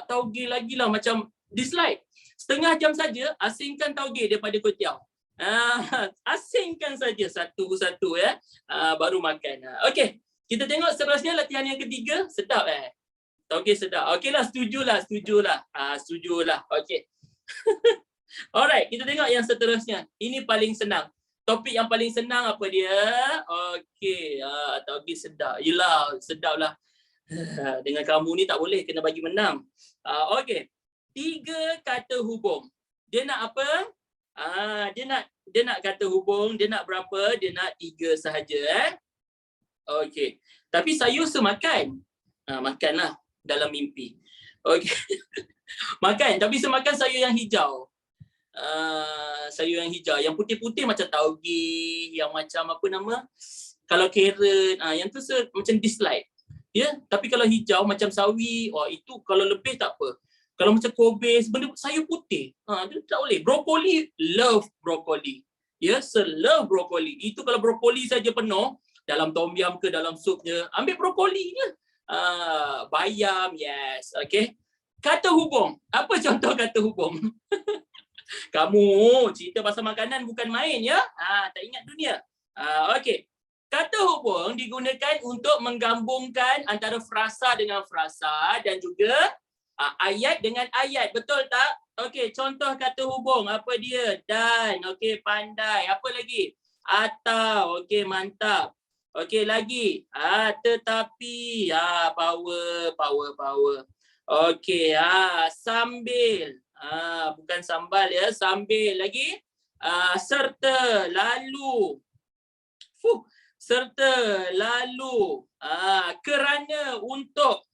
tauge lagi lah macam dislike. Setengah jam saja asingkan tauge daripada kuih tiaw. Asingkan saja satu-satu ya. Baru makan. Okey. Kita tengok seterusnya latihan yang ketiga. Sedap Tauge sedap. Okeylah, setujulah. Setujulah. Okey. Alright, kita tengok yang seterusnya. Ini paling senang. Topik yang paling senang apa dia? Okey, tauge sedap. Yelah, sedap lah. Dengan kamu ni tak boleh, kena bagi menang. Okey. 3 kata hubung. Dia nak apa? Dia nak kata hubung, dia nak berapa? Dia nak 3 sahaja Okey. Tapi sayur semakan. Makanlah dalam mimpi. Okey. Makan, tapi semakan sayur yang hijau. Sayur yang hijau, yang putih-putih macam tauge, yang macam apa nama? Kalau carrot, yang tu macam dislike. Ya, tapi kalau hijau macam sawi, itu kalau lebih tak apa. Kalau macam kobis, benda sayur putih, dia tak boleh. Brokoli, love brokoli. Ya, love brokoli. Itu kalau brokoli saja penuh, dalam tom yum ke dalam supnya, ambil brokolinya. Bayam, yes. Okay. Kata hubung. Apa contoh kata hubung? Kamu cerita pasal makanan bukan main ya. Tak ingat dunia. Okey. Kata hubung digunakan untuk menggabungkan antara frasa dengan frasa dan juga ayat dengan ayat. Betul tak? Okey, contoh kata hubung apa dia? Dan. Okey, pandai. Apa lagi? Atau. Okey, mantap. Okey, lagi. Tetapi. Power. Okey, sambil. Bukan sambal ya, sambil. Lagi. Serta, lalu. Serta, lalu. Kerana, untuk.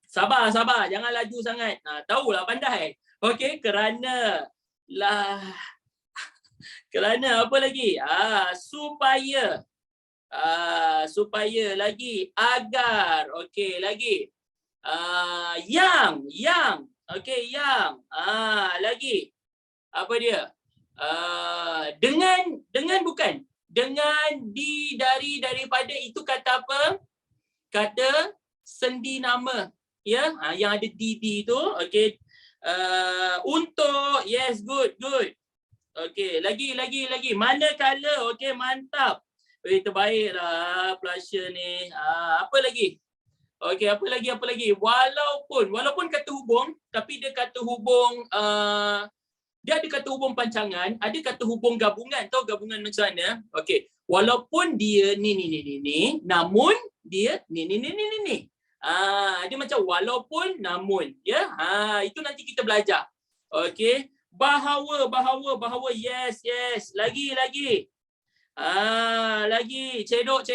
Sabar. Jangan laju sangat. Tahulah pandai. Okey, kerana. Kerana apa lagi? Supaya. Supaya. Lagi. Agar. Okey, lagi. Yang. Okey, yang. Lagi. Apa dia? Dengan bukan. Dengan, di, dari, daripada, itu kata apa? Kata sendi nama. Ya, yang ada di tu. Okey. Untuk. Yes, good. Okey, lagi. Manakala. Okey, mantap. Terbaiklah Plasha ni. Apa lagi? Okey, apa lagi? Walaupun kata hubung, tapi dia kata hubung dia ada kata hubung pancangan, ada kata hubung gabungan. Tahu gabungan macam mana? Okey. Walaupun dia ni, namun dia ni. Dia macam walaupun, namun. Ya. Itu nanti kita belajar. Okey. Bahawa. Yes. Lagi. Lagi. Cedok.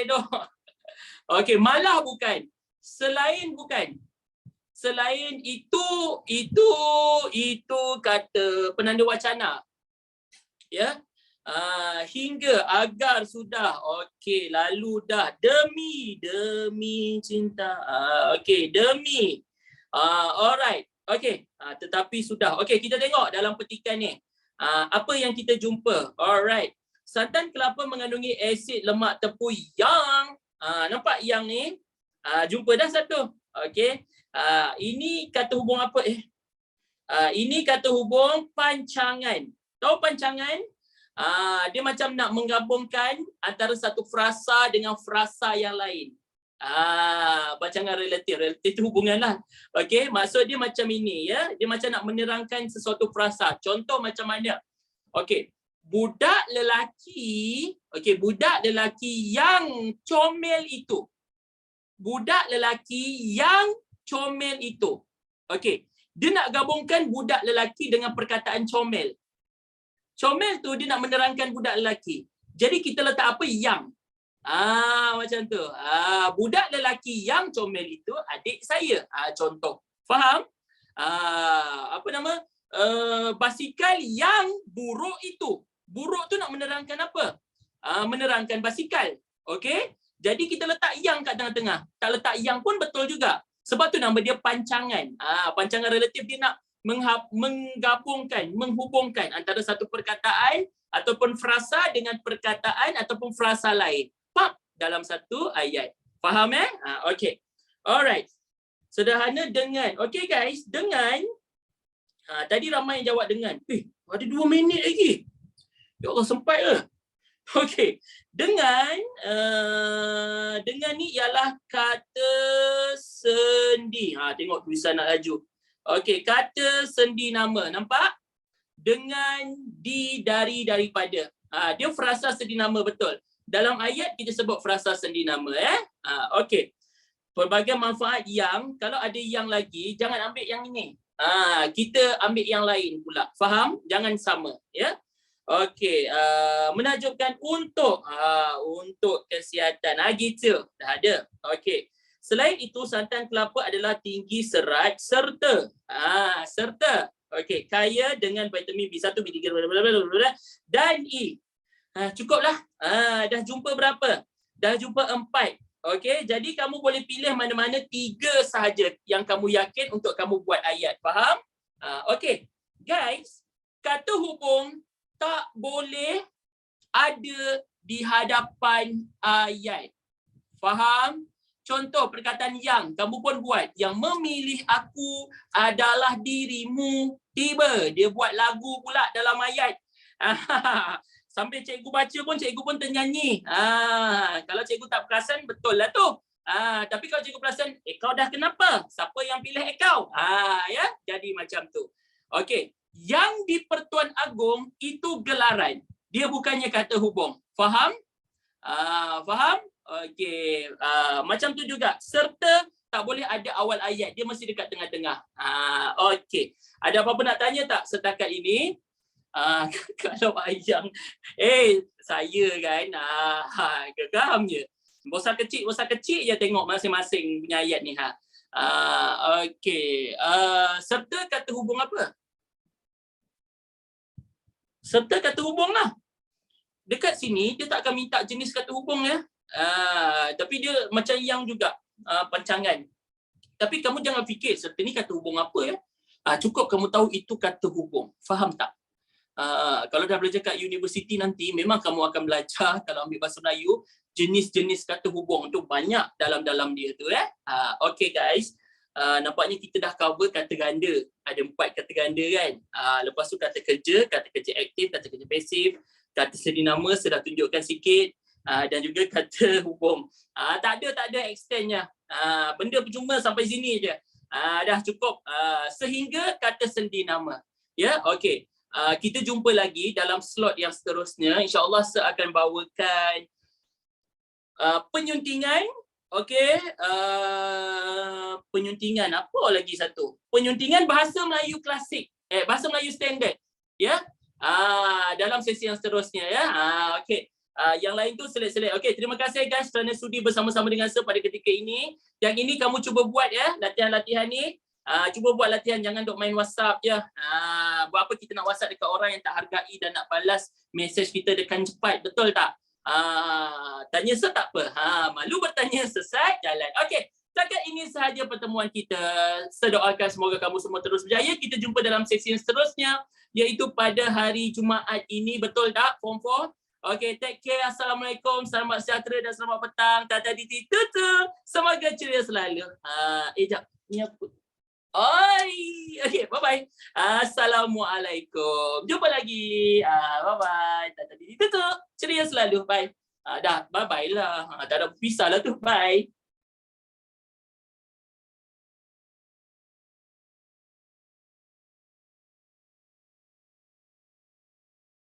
Okey. Malah bukan. Selain bukan. Selain itu kata penanda wacana. Ya. Hingga, agar, sudah. Okey, lalu dah. Demi cinta. Okey, demi. Alright. Okey, tetapi sudah. Okey, kita tengok dalam petikan ni. Apa yang kita jumpa? Alright. Santan kelapa mengandungi asid lemak tepung yang nampak yang ni? Jumpa dah satu. Okey. Ini kata hubung apa? Ini kata hubung pancangan. Tahu pancangan? Dia macam nak menggabungkan antara satu frasa dengan frasa yang lain. Pancangan relatif tu hubungan lah. Okey, maksud dia macam ini ya. Dia macam nak menerangkan sesuatu frasa. Contoh macam mana? Okey. Budak lelaki yang comel itu. Okey. Dia nak gabungkan budak lelaki dengan perkataan comel. Comel tu dia nak menerangkan budak lelaki. Jadi kita letak apa? Yang. Macam tu. Budak lelaki yang comel itu adik saya. Contoh. Faham? Apa nama? Basikal yang buruk itu. Buruk tu nak menerangkan apa? Menerangkan basikal. Okey? Jadi kita letak yang kat tengah-tengah. Tak letak yang pun betul juga. Sebab tu nama dia pancangan. Pancangan relatif dia nak menggabungkan, menghubungkan antara satu perkataan ataupun frasa dengan perkataan ataupun frasa lain. Dalam satu ayat. Faham Okey. Alright. Sederhana dengan. Okey guys, dengan. Tadi ramai yang jawab dengan. Ada 2 minit lagi. Ya Allah, sempat ke? Okey. Dengan ni ialah kata sendi. Tengok tulisan nak laju. Okey, kata sendi nama. Nampak? Dengan, di, dari, daripada. Dia frasa sendi nama betul. Dalam ayat kita sebut frasa sendi nama. Okey. Pelbagai manfaat yang, kalau ada yang lagi, jangan ambil yang ini. Kita ambil yang lain pula. Faham? Jangan sama. Ya. Okey. Menakjubkan untuk kesihatan. Gitu. Dah ada. Okey. Selain itu, santan kelapa adalah tinggi serat serta. Okey. Kaya dengan vitamin B1, B3, dan E. Cukuplah. Dah jumpa berapa? Dah jumpa 4. Okey, jadi kamu boleh pilih mana-mana 3 sahaja yang kamu yakin untuk kamu buat ayat. Faham? Okey. Guys, kata hubung tak boleh ada di hadapan ayat. Faham? Contoh perkataan yang kamu pun buat. Yang memilih aku adalah dirimu. Tiba dia buat lagu pula dalam ayat. Sambil cikgu baca pun cikgu pun ternyanyi. Kalau cikgu tak perasan, betul lah tu. Tapi kalau cikgu perasan, kau dah kenapa? Siapa yang pilih kau? Ya, jadi macam tu. Okey, yang di Pertuan Agong itu gelaran. Dia bukannya kata hubung. Faham? Faham? Okey, macam tu juga. Serta tak boleh ada awal ayat. Dia mesti dekat tengah-tengah. Okey. Ada apa-apa nak tanya tak setakat ini? Kalau ayang, saya kan, gegam je. Bosan kecil je tengok masing-masing punya ayat ni. Okey. Serta kata hubung apa? Serta kata hubung lah. Dekat sini, dia tak akan minta jenis kata hubung ya. Tapi dia macam yang juga, pancangan. Tapi kamu jangan fikir, serta ni kata hubung apa ya. Cukup kamu tahu itu kata hubung. Faham tak? Kalau dah belajar kat universiti nanti, memang kamu akan belajar kalau ambil bahasa Melayu, jenis-jenis kata hubung tu banyak dalam-dalam dia tu ya. Okay guys, nampaknya kita dah cover kata ganda. Ada 4 kata ganda kan. Lepas tu kata kerja aktif, kata kerja pasif, kata sedia nama sudah tunjukkan sikit, dan juga kata hubung. Tak ada extendnya. Benda percuma sampai sini je. Dah cukup. Sehingga kata sedia nama. Ya, okey. Kita jumpa lagi dalam slot yang seterusnya. InsyaAllah saya akan bawakan penyuntingan. Okey, penyuntingan apa lagi satu? Penyuntingan bahasa Melayu klasik. Bahasa Melayu standard. Ya. Dalam sesi yang seterusnya ya. Okey. Yang lain tu select-select. Okey, terima kasih guys kerana sudi bersama-sama dengan saya pada ketika ini. Yang ini kamu cuba buat ya, latihan-latihan ni. Cuba buat latihan, jangan duk main WhatsApp je. Buat apa kita nak WhatsApp dekat orang yang tak hargai dan nak balas mesej kita dengan cepat, betul tak? Tanya saya tak apa. Malu bertanya, sesat jalan. Okey, setakat ini sahaja pertemuan kita. Saya doakan semoga kamu semua terus berjaya. Kita jumpa dalam sesi yang seterusnya, iaitu pada hari Jumaat ini, betul tak Form 4? Okey, take care. Assalamualaikum, selamat sejahtera dan selamat petang. Tata diti tutu. Semoga ceria selalu. Jap, ni apa? Okey, bye-bye. Assalamualaikum. Jumpa lagi. Bye-bye. Tata diti tutu. Ceria selalu. Bye. Dah, bye-bye lah. Tak ada pisah lah tu. Bye.